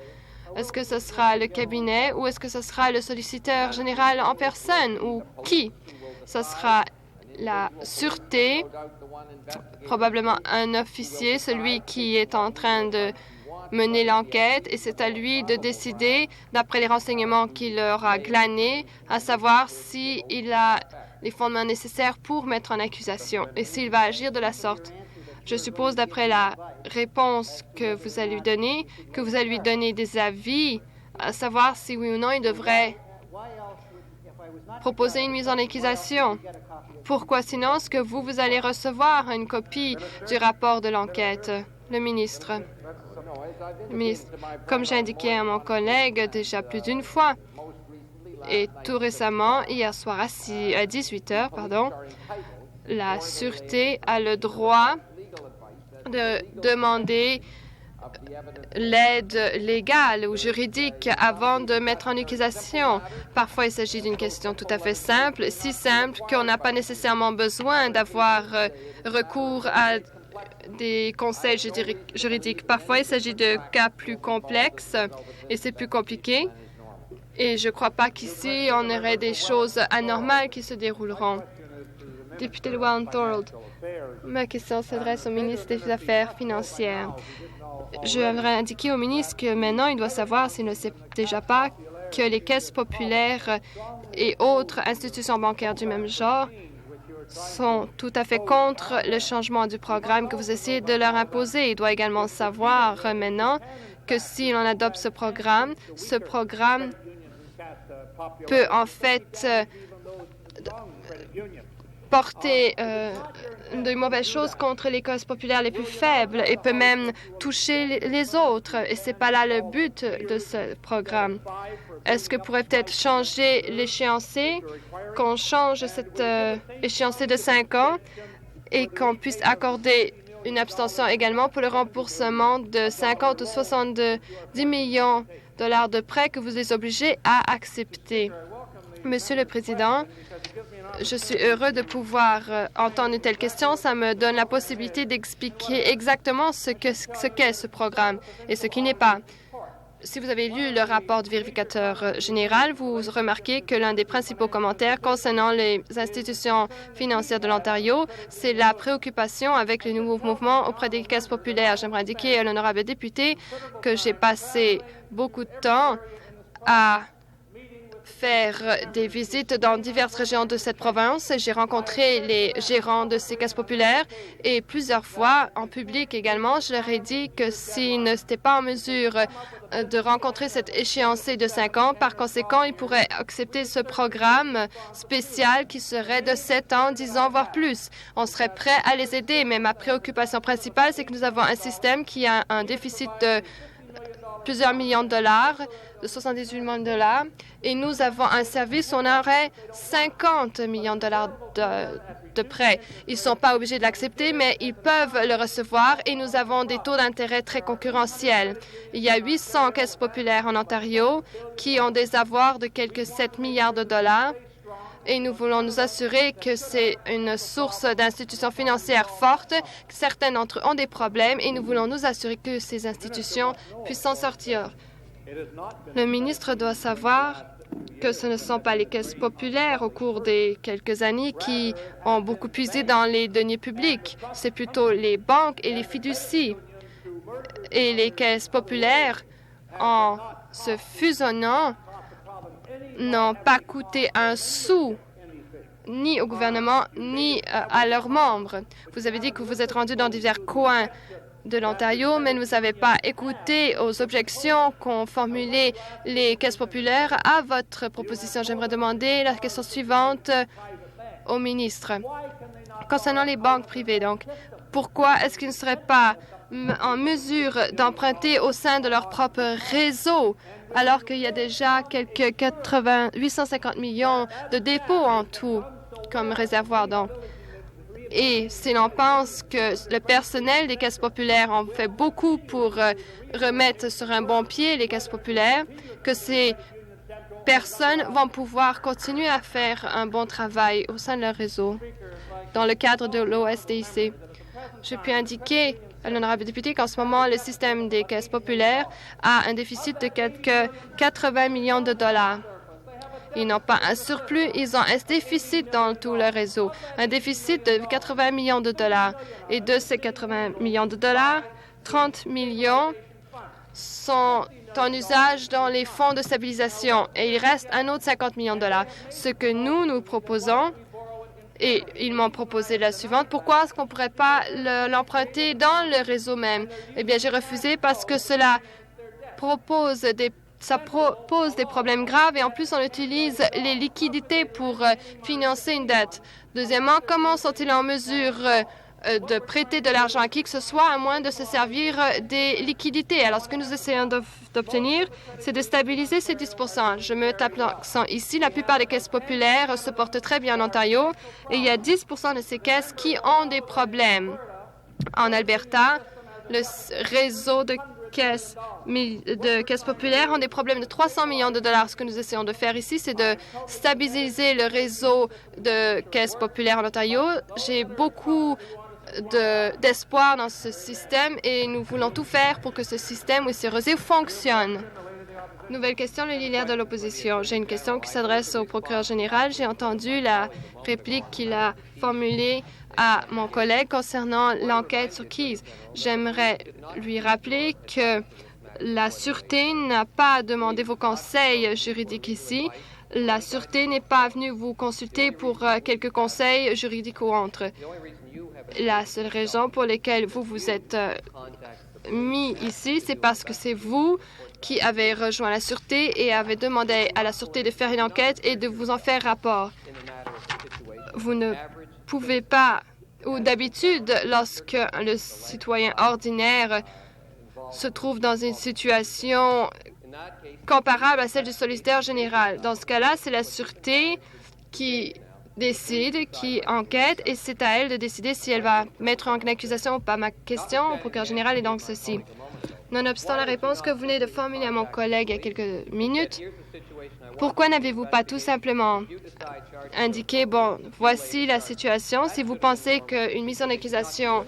Est-ce que ce sera le cabinet ou est-ce que ce sera le solliciteur général en personne ou qui? Ce sera la Sûreté, probablement un officier, celui qui est en train de mener l'enquête, et c'est à lui de décider, d'après les renseignements qu'il aura glanés, à savoir s'il a les fondements nécessaires pour mettre en accusation et s'il va agir de la sorte. Je suppose, d'après la réponse que vous allez lui donner, que vous allez lui donner des avis, à savoir si oui ou non il devrait proposer une mise en accusation. Pourquoi sinon est-ce que vous allez recevoir une copie du rapport de l'enquête? Le ministre. Comme j'ai indiqué à mon collègue déjà plus d'une fois, et tout récemment, hier soir à 18 heures, la Sûreté a le droit de demander l'aide légale ou juridique avant de mettre en accusation. Parfois, il s'agit d'une question tout à fait simple, si simple qu'on n'a pas nécessairement besoin d'avoir recours à des conseils juridiques. Parfois, il s'agit de cas plus complexes et c'est plus compliqué. Et je ne crois pas qu'ici, on aurait des choses anormales qui se dérouleront. Député de Welland-Thorold, ma question s'adresse au ministre des Affaires financières. Je voudrais indiquer au ministre que maintenant, il doit savoir, s'il ne sait déjà pas, que les caisses populaires et autres institutions bancaires du même genre sont tout à fait contre le changement du programme que vous essayez de leur imposer. Il doit également savoir maintenant que si l'on adopte ce programme peut en fait porter de mauvaises choses contre les classes populaires les plus faibles et peut même toucher les autres. Et ce n'est pas là le but de ce programme. Est-ce que pourrait peut-être changer l'échéancier, qu'on change cette échéancier de 5 ans et qu'on puisse accorder une abstention également pour le remboursement de 50 ou 70 millions de dollars de prêts que vous êtes obligés à accepter? Monsieur le Président, je suis heureux de pouvoir entendre une telle question. Ça me donne la possibilité d'expliquer exactement ce qu'est ce programme et ce qui n'est pas. Si vous avez lu le rapport du vérificateur général, vous remarquez que l'un des principaux commentaires concernant les institutions financières de l'Ontario, c'est la préoccupation avec les nouveaux mouvements auprès des caisses populaires. J'aimerais indiquer à l'honorable député que j'ai passé beaucoup de temps à faire des visites dans diverses régions de cette province. J'ai rencontré les gérants de ces caisses populaires et plusieurs fois, en public également, je leur ai dit que s'ils n'étaient pas en mesure de rencontrer cette échéancier de 5 ans, par conséquent, ils pourraient accepter ce programme spécial qui serait de 7 ans, 10 ans, voire plus. On serait prêt à les aider, mais ma préoccupation principale, c'est que nous avons un système qui a un déficit de plusieurs millions de dollars, de 78 millions de dollars, et nous avons un service, on aurait 50 millions de dollars de prêts. Ils ne sont pas obligés de l'accepter, mais ils peuvent le recevoir et nous avons des taux d'intérêt très concurrentiels. Il y a 800 caisses populaires en Ontario qui ont des avoirs de quelques 7 milliards de dollars. Et nous voulons nous assurer que c'est une source d'institutions financières fortes. Certains d'entre eux ont des problèmes et nous voulons nous assurer que ces institutions puissent s'en sortir. Le ministre doit savoir que ce ne sont pas les caisses populaires au cours des quelques années qui ont beaucoup puisé dans les deniers publics. C'est plutôt les banques et les fiducies. Et les caisses populaires, en se fusionnant, n'ont pas coûté un sou, ni au gouvernement, ni à leurs membres. Vous avez dit que vous êtes rendu dans divers coins de l'Ontario, mais vous n'avez pas écouté aux objections qu'ont formulées les caisses populaires à votre proposition. J'aimerais demander la question suivante au ministre. Concernant les banques privées, donc, pourquoi est-ce qu'ils ne seraient pas en mesure d'emprunter au sein de leur propre réseau, alors qu'il y a déjà quelques 850 millions de dépôts en tout comme réservoir. Donc, Et si l'on pense que le personnel des caisses populaires ont fait beaucoup pour remettre sur un bon pied les caisses populaires, que ces personnes vont pouvoir continuer à faire un bon travail au sein de leur réseau dans le cadre de l'OSDIC. Je peux indiquer à l'honorable député qu'en ce moment, le système des caisses populaires a un déficit de quelques 80 millions de dollars. Ils n'ont pas un surplus, ils ont un déficit dans tout le réseau, un déficit de 80 millions de dollars. Et de ces 80 millions de dollars, 30 millions sont en usage dans les fonds de stabilisation et il reste un autre 50 millions de dollars. Ce que nous proposons, et ils m'ont proposé la suivante, pourquoi est-ce qu'on ne pourrait pas l'emprunter dans le réseau même? Eh bien, j'ai refusé parce que cela pose des problèmes graves et en plus, on utilise les liquidités pour financer une dette. Deuxièmement, comment sont-ils en mesure de prêter de l'argent à qui que ce soit à moins de se servir des liquidités? Alors, ce que nous essayons d'obtenir, c'est de stabiliser ces 10 %. Je me tape l'accent ici. La plupart des caisses populaires se portent très bien en Ontario et il y a 10 % de ces caisses qui ont des problèmes. En Alberta, le réseau de caisses populaires ont des problèmes de 300 millions de dollars. Ce que nous essayons de faire ici, c'est de stabiliser le réseau de caisses populaires en Ontario. J'ai beaucoup d'espoir dans ce système et nous voulons tout faire pour que ce système ou ce réseau fonctionne. Nouvelle question, le leader de l'opposition. J'ai une question qui s'adresse au procureur général. J'ai entendu la réplique qu'il a formulée à mon collègue concernant l'enquête sur Keys. J'aimerais lui rappeler que la Sûreté n'a pas demandé vos conseils juridiques ici. La Sûreté n'est pas venue vous consulter pour quelques conseils juridiques ou autres. La seule raison pour laquelle vous vous êtes mis ici, c'est parce que c'est vous qui avez rejoint la Sûreté et avez demandé à la Sûreté de faire une enquête et de vous en faire rapport. Vous ne pouvez pas, ou d'habitude, lorsque le citoyen ordinaire se trouve dans une situation comparable à celle du solliciteur général. Dans ce cas-là, c'est la Sûreté qui décide, qui enquête, et c'est à elle de décider si elle va mettre en accusation ou pas. Ma question au procureur général est donc ceci. Nonobstant la réponse que vous venez de formuler à mon collègue il y a quelques minutes, pourquoi n'avez-vous pas tout simplement indiqué, bon, voici la situation, si vous pensez qu'une mise en accusation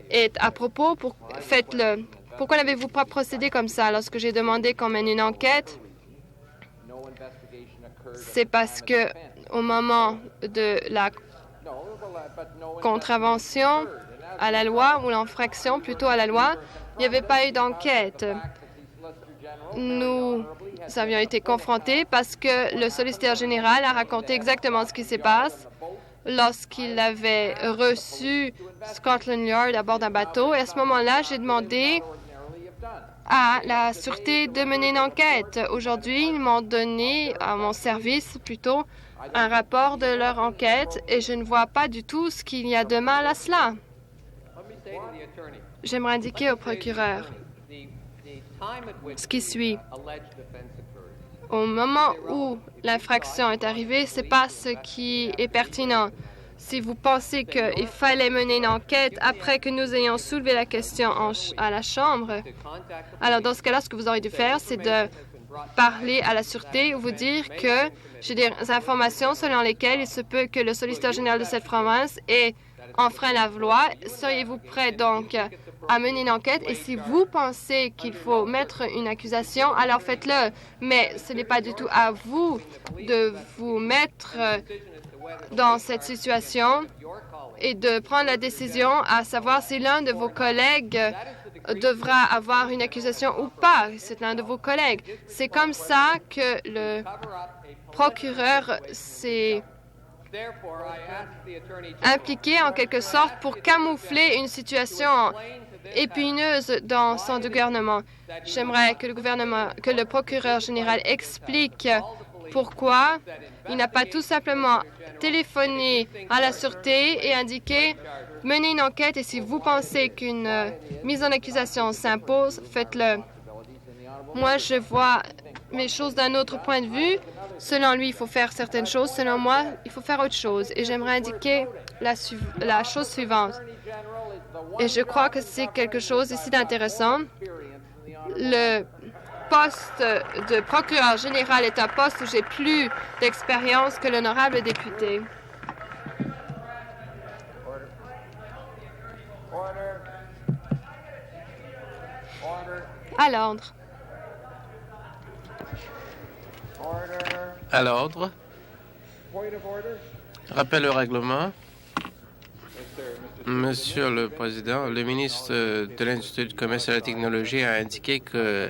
est à propos, faites-le. Pourquoi n'avez-vous pas procédé comme ça lorsque j'ai demandé qu'on mène une enquête? C'est parce que au moment de la contravention à la loi, ou l'infraction plutôt à la loi, il n'y avait pas eu d'enquête. Nous avions été confrontés parce que le solliciteur général a raconté exactement ce qui s'est passé lorsqu'il avait reçu Scotland Yard à bord d'un bateau. Et à ce moment-là, j'ai demandé à la Sûreté de mener une enquête. Aujourd'hui, ils m'ont donné, à mon service plutôt, un rapport de leur enquête et je ne vois pas du tout ce qu'il y a de mal à cela. J'aimerais indiquer au procureur ce qui suit. Au moment où l'infraction est arrivée, ce n'est pas ce qui est pertinent. Si vous pensez qu'il fallait mener une enquête après que nous ayons soulevé la question à la Chambre, alors dans ce cas-là, ce que vous aurez dû faire, c'est de parler à la Sûreté ou vous dire que j'ai des informations selon lesquelles il se peut que le solliciteur général de cette province ait enfreint la loi. Seriez-vous prêt donc à mener une enquête? Et si vous pensez qu'il faut mettre une accusation, alors faites-le. Mais ce n'est pas du tout à vous de vous mettre dans cette situation et de prendre la décision à savoir si l'un de vos collègues devra avoir une accusation ou pas. C'est l'un de vos collègues. C'est comme ça que le procureur s'est impliqué en quelque sorte pour camoufler une situation épineuse dans son gouvernement. J'aimerais que le procureur général explique pourquoi il n'a pas tout simplement téléphoné à la Sûreté et indiqué « Menez une enquête et si vous pensez qu'une mise en accusation s'impose, faites-le. » Moi, je vois mes choses d'un autre point de vue. Selon lui, il faut faire certaines choses. Selon moi, il faut faire autre chose. Et j'aimerais indiquer la chose suivante. Et je crois que c'est quelque chose ici d'intéressant. Le poste de procureur général est un poste où j'ai plus d'expérience que l'honorable député. À l'ordre. À l'ordre. Rappel au règlement. Monsieur le Président, le ministre de l'Industrie, du Commerce et de la Technologie a indiqué que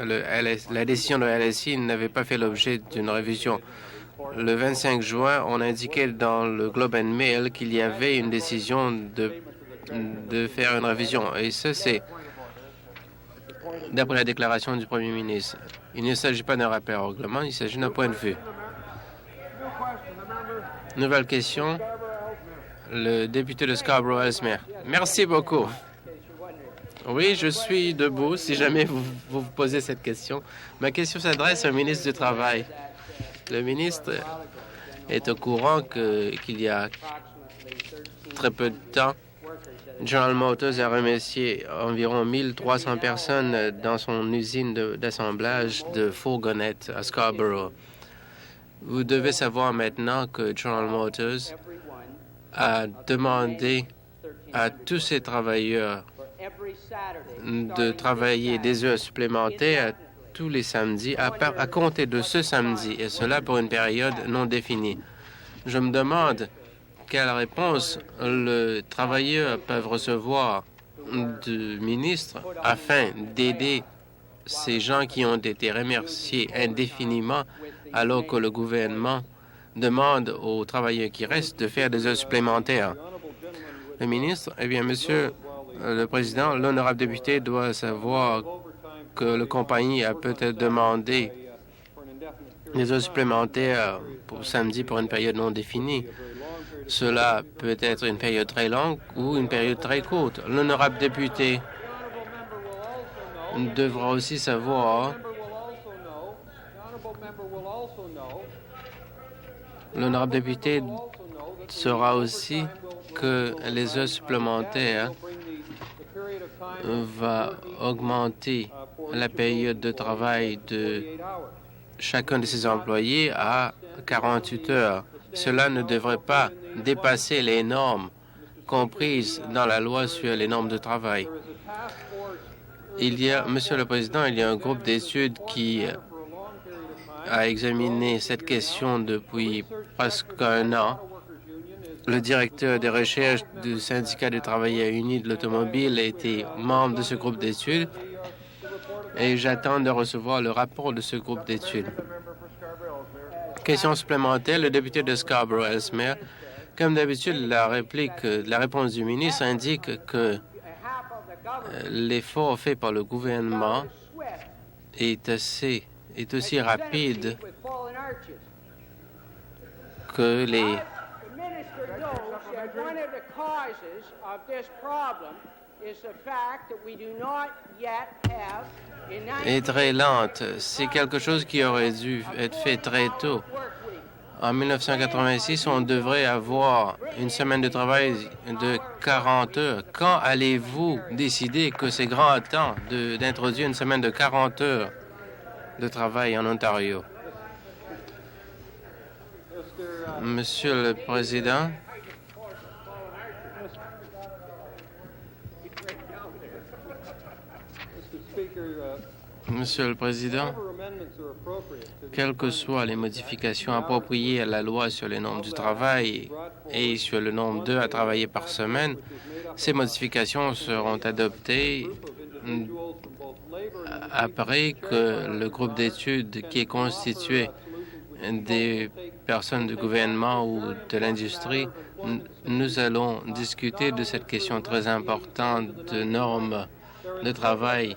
la décision de LSI n'avait pas fait l'objet d'une révision. Le 25 juin, on a indiqué dans le Globe and Mail qu'il y avait une décision de faire une révision. Et ça, c'est d'après la déclaration du Premier ministre. Il ne s'agit pas d'un rappel au règlement, il s'agit d'un point de vue. Nouvelle question. Le député de Scarborough-Ellesmere. Merci beaucoup. Oui, je suis debout si jamais vous vous posez cette question. Ma question s'adresse au ministre du Travail. Le ministre est au courant qu'il y a très peu de temps, General Motors a remercié environ 1300 personnes dans son usine d'assemblage de fourgonnettes à Scarborough. Vous devez savoir maintenant que General Motors a demandé à tous ses travailleurs de travailler des heures supplémentaires tous les samedis à compter de ce samedi, et cela pour une période non définie. Je me demande quelle réponse les travailleurs peuvent recevoir du ministre afin d'aider ces gens qui ont été remerciés indéfiniment alors que le gouvernement demande aux travailleurs qui restent de faire des heures supplémentaires. Le ministre, eh bien, Monsieur le Président, l'honorable député doit savoir que la compagnie a peut-être demandé des heures supplémentaires pour samedi pour une période non définie. Cela peut être une période très longue ou une période très courte. L'honorable député devra aussi savoir L'honorable député saura aussi que les heures supplémentaires vont augmenter la période de travail de chacun de ses employés à 48 heures. Cela ne devrait pas dépasser les normes comprises dans la loi sur les normes de travail. Monsieur le Président, il y a un groupe d'études qui a examiné cette question depuis presque un an. Le directeur des recherches du syndicat des travailleurs unis de l'automobile était membre de ce groupe d'études et j'attends de recevoir le rapport de ce groupe d'études. Question supplémentaire, le député de Scarborough-Ellesmere. Comme d'habitude, la réponse du ministre indique que l'effort fait par le gouvernement est aussi rapide que est très lente. C'est quelque chose qui aurait dû être fait très tôt. En 1986, on devrait avoir une semaine de travail de 40 heures. Quand allez-vous décider que c'est grand temps d'introduire une semaine de 40 heures de travail en Ontario? Monsieur le Président, Monsieur le Président, quelles que soient les modifications appropriées à la loi sur les normes du travail et sur le nombre d'heures à travailler par semaine, ces modifications seront adoptées après que le groupe d'études qui est constitué des personnes du gouvernement ou de l'industrie, nous allons discuter de cette question très importante de normes de travail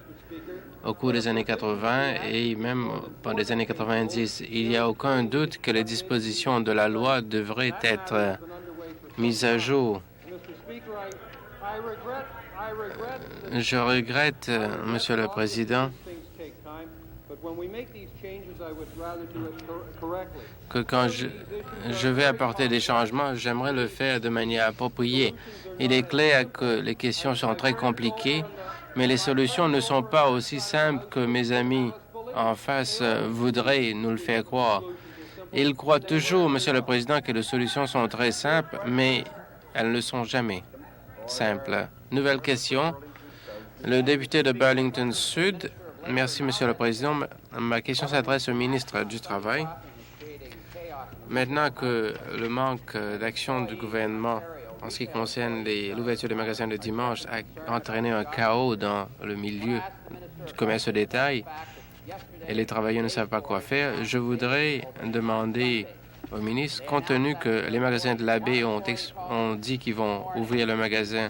au cours des années 80 et même pendant les années 90. Il n'y a aucun doute que les dispositions de la loi devraient être mises à jour. Je regrette, Monsieur le Président, que quand je vais apporter des changements, j'aimerais le faire de manière appropriée. Il est clair que les questions sont très compliquées, mais les solutions ne sont pas aussi simples que mes amis en face voudraient nous le faire croire. Ils croient toujours, Monsieur le Président, que les solutions sont très simples, mais elles ne sont jamais simples. Nouvelle question. Le député de Burlington Sud. Merci, Monsieur le Président. Ma question s'adresse au ministre du Travail. Maintenant que le manque d'action du gouvernement en ce qui concerne l'ouverture des magasins le dimanche a entraîné un chaos dans le milieu du commerce au détail et les travailleurs ne savent pas quoi faire, je voudrais demander au ministre, compte tenu que les magasins de la baie ont dit qu'ils vont ouvrir le magasin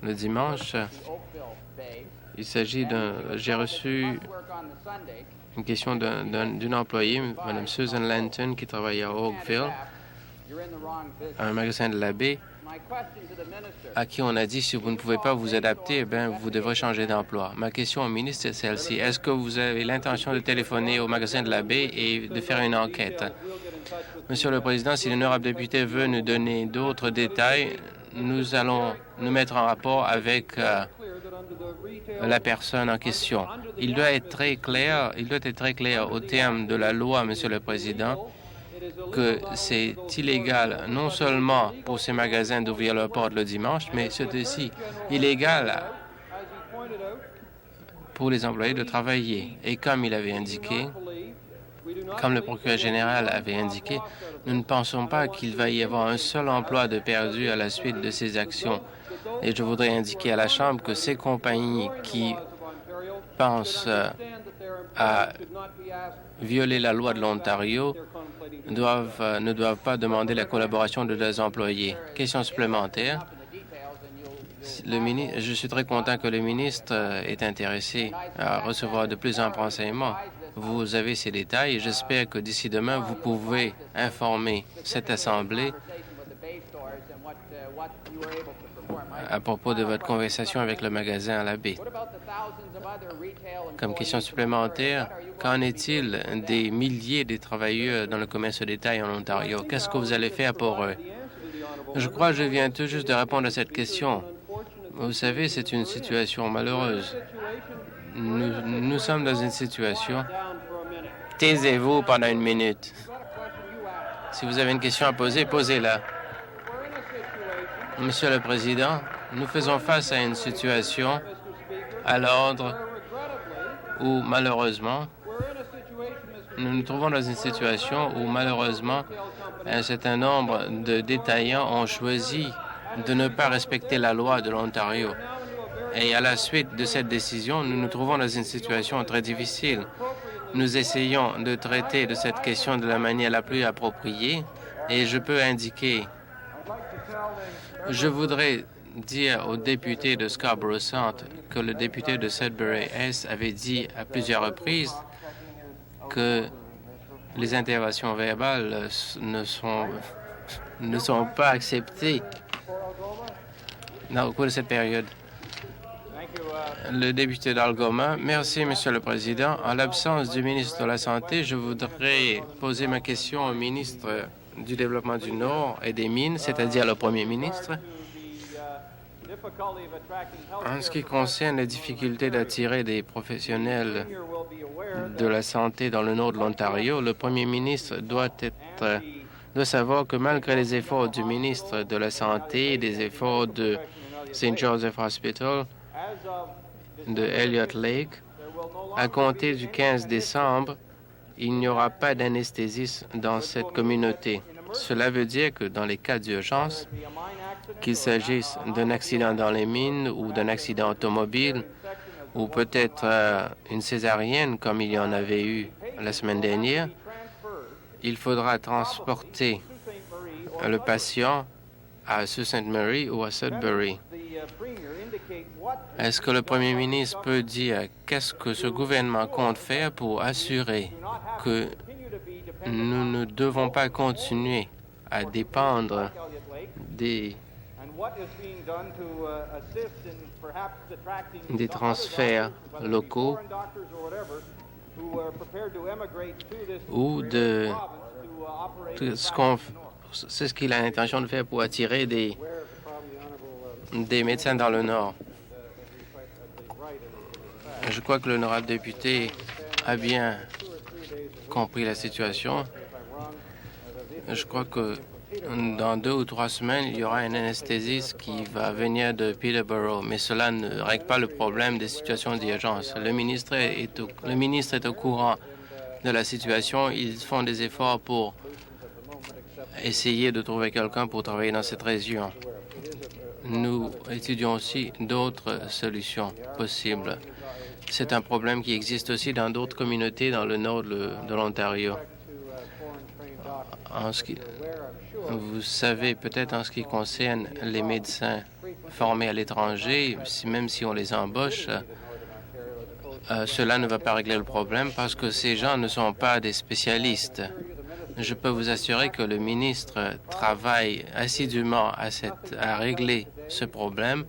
le dimanche, il s'agit j'ai reçu une question d'une employée, Mme Susan Lanton, qui travaille à Oakville, un magasin de la baie, à qui on a dit, si vous ne pouvez pas vous adapter, vous devrez changer d'emploi. Ma question au ministre est celle-ci. Est-ce que vous avez l'intention de téléphoner au magasin de la baie et de faire une enquête? Monsieur le Président, si l'honorable député veut nous donner d'autres détails, nous allons nous mettre en rapport avec la personne en question. Il doit être très clair au terme de la loi, Monsieur le Président, que c'est illégal non seulement pour ces magasins d'ouvrir leurs portes le dimanche, mais c'est aussi illégal pour les employés de travailler. Et comme il avait indiqué, comme le procureur général avait indiqué, nous ne pensons pas qu'il va y avoir un seul emploi de perdu à la suite de ces actions. Et je voudrais indiquer à la Chambre que ces compagnies qui pensent à violer la loi de l'Ontario ne doivent pas demander la collaboration de leurs employés. Question supplémentaire. Je suis très content que le ministre est intéressé à recevoir de plus en plus renseignements. Vous avez ces détails et j'espère que d'ici demain, vous pouvez informer cette Assemblée à propos de votre conversation avec le magasin à la baie. Comme question supplémentaire, qu'en est-il des milliers de travailleurs dans le commerce au détail en Ontario? Qu'est-ce que vous allez faire pour eux? Je crois que je viens tout juste de répondre à cette question. Vous savez, c'est une situation malheureuse. Nous sommes dans une situation... Taisez-vous pendant une minute. Si vous avez une question à poser, posez-la. Monsieur le Président, nous faisons face à une situation à l'ordre où, malheureusement, nous nous trouvons dans une situation où, malheureusement, un certain nombre de détaillants ont choisi de ne pas respecter la loi de l'Ontario. Et à la suite de cette décision, nous nous trouvons dans une situation très difficile. Nous essayons de traiter de cette question de la manière la plus appropriée et je peux indiquer, je voudrais dire au député de Scarborough Centre que le député de Sudbury-Est avait dit à plusieurs reprises que les interventions verbales ne sont pas acceptées au cours de cette période. Le député d'Algoma. Merci, Monsieur le Président. En l'absence du ministre de la Santé, je voudrais poser ma question au ministre du Développement du Nord et des Mines, c'est-à-dire le Premier ministre. En ce qui concerne les difficultés d'attirer des professionnels de la santé dans le nord de l'Ontario, le Premier ministre doit savoir que malgré les efforts du ministre de la Santé et des efforts de St. Joseph Hospital, de Elliott Lake, à compter du 15 décembre, il n'y aura pas d'anesthésiste dans cette communauté. Cela veut dire que dans les cas d'urgence, qu'il s'agisse d'un accident dans les mines ou d'un accident automobile, ou peut-être une césarienne comme il y en avait eu la semaine dernière, il faudra transporter le patient à Sault Ste. Marie ou à Sudbury. Est-ce que le Premier ministre peut dire qu'est-ce que ce gouvernement compte faire pour assurer que nous ne devons pas continuer à dépendre des transferts locaux ou de c'est ce qu'il a l'intention de faire pour attirer des médecins dans le Nord. Je crois que l'honorable député a bien compris la situation. Je crois que dans 2 ou 3 semaines, il y aura un anesthésiste qui va venir de Peterborough, mais cela ne règle pas le problème des situations d'urgence. Le ministre est au courant de la situation. Ils font des efforts pour essayer de trouver quelqu'un pour travailler dans cette région. Nous étudions aussi d'autres solutions possibles. C'est un problème qui existe aussi dans d'autres communautés dans le nord de l'Ontario. Vous savez peut-être en ce qui concerne les médecins formés à l'étranger, même si on les embauche, cela ne va pas régler le problème parce que ces gens ne sont pas des spécialistes. Je peux vous assurer que le ministre travaille assidûment à régler ce problème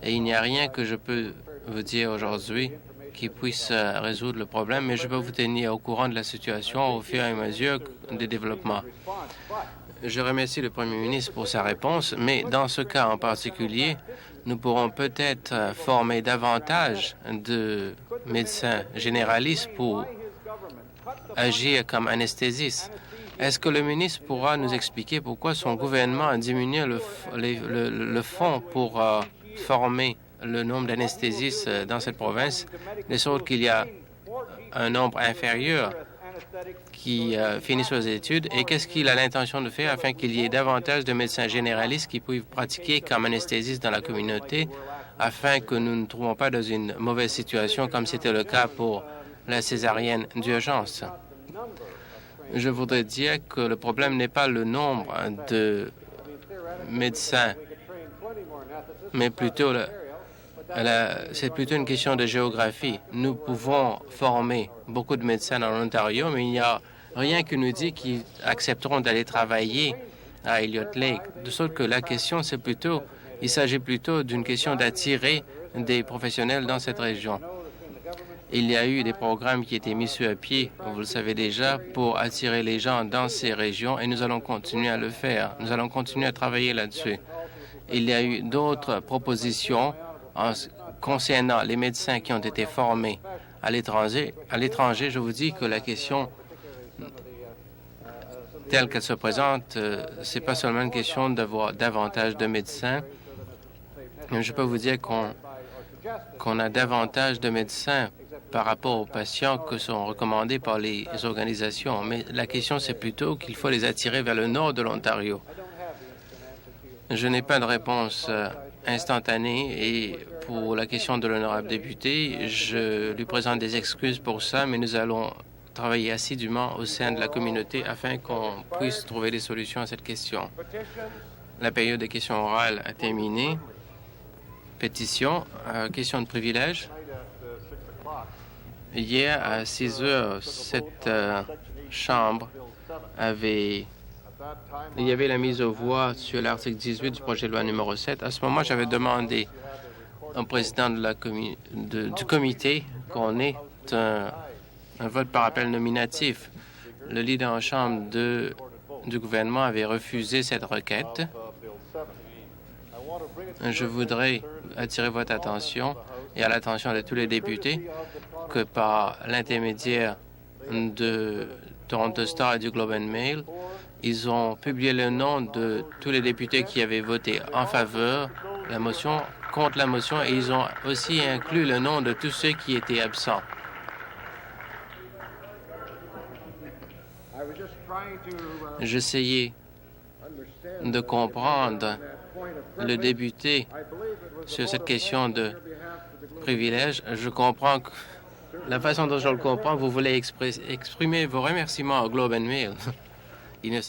et il n'y a rien que je peux vous dire aujourd'hui qui puisse résoudre le problème, mais je peux vous tenir au courant de la situation au fur et à mesure des développements. Je remercie le Premier ministre pour sa réponse, mais dans ce cas en particulier, nous pourrons peut-être former davantage de médecins généralistes pour agir comme anesthésistes. Est-ce que le ministre pourra nous expliquer pourquoi son gouvernement a diminué le fonds pour former le nombre d'anesthésistes dans cette province, de sorte qu'il y a un nombre inférieur qui finissent leurs études, et qu'est-ce qu'il a l'intention de faire afin qu'il y ait davantage de médecins généralistes qui puissent pratiquer comme anesthésistes dans la communauté, afin que nous ne nous trouvons pas dans une mauvaise situation comme c'était le cas pour la césarienne d'urgence. Je voudrais dire que le problème n'est pas le nombre de médecins, mais plutôt c'est plutôt une question de géographie. Nous pouvons former beaucoup de médecins dans l'Ontario, mais il n'y a rien qui nous dit qu'ils accepteront d'aller travailler à Elliott Lake. De sorte que la question, il s'agit plutôt d'une question d'attirer des professionnels dans cette région. Il y a eu des programmes qui étaient mis sur pied, vous le savez déjà, pour attirer les gens dans ces régions et nous allons continuer à le faire. Nous allons continuer à travailler là-dessus. Il y a eu d'autres propositions concernant les médecins qui ont été formés à l'étranger. Je vous dis que la question telle qu'elle se présente, c'est pas seulement une question d'avoir davantage de médecins. Je peux vous dire qu'on a davantage de médecins par rapport aux patients que sont recommandés par les organisations. Mais la question, c'est plutôt qu'il faut les attirer vers le nord de l'Ontario. Je n'ai pas de réponse instantanée et pour la question de l'honorable député, je lui présente des excuses pour ça, mais nous allons travailler assidûment au sein de la communauté afin qu'on puisse trouver des solutions à cette question. La période des questions orales a terminé. Pétition, question de privilège. Hier, à 6 heures, cette Chambre il y avait la mise aux voix sur l'article 18 du projet de loi numéro 7. À ce moment, j'avais demandé au président du comité qu'on ait un vote par appel nominatif. Le leader en Chambre du gouvernement avait refusé cette requête. Je voudrais attirer votre attention et à l'attention de tous les députés que par l'intermédiaire de Toronto Star et du Globe and Mail, ils ont publié le nom de tous les députés qui avaient voté en faveur de la motion, contre la motion, et ils ont aussi inclus le nom de tous ceux qui étaient absents. J'essayais de comprendre le député sur cette question de privilège. Je comprends que la façon dont je le comprends, vous voulez exprimer vos remerciements au Globe and Mail. Il ne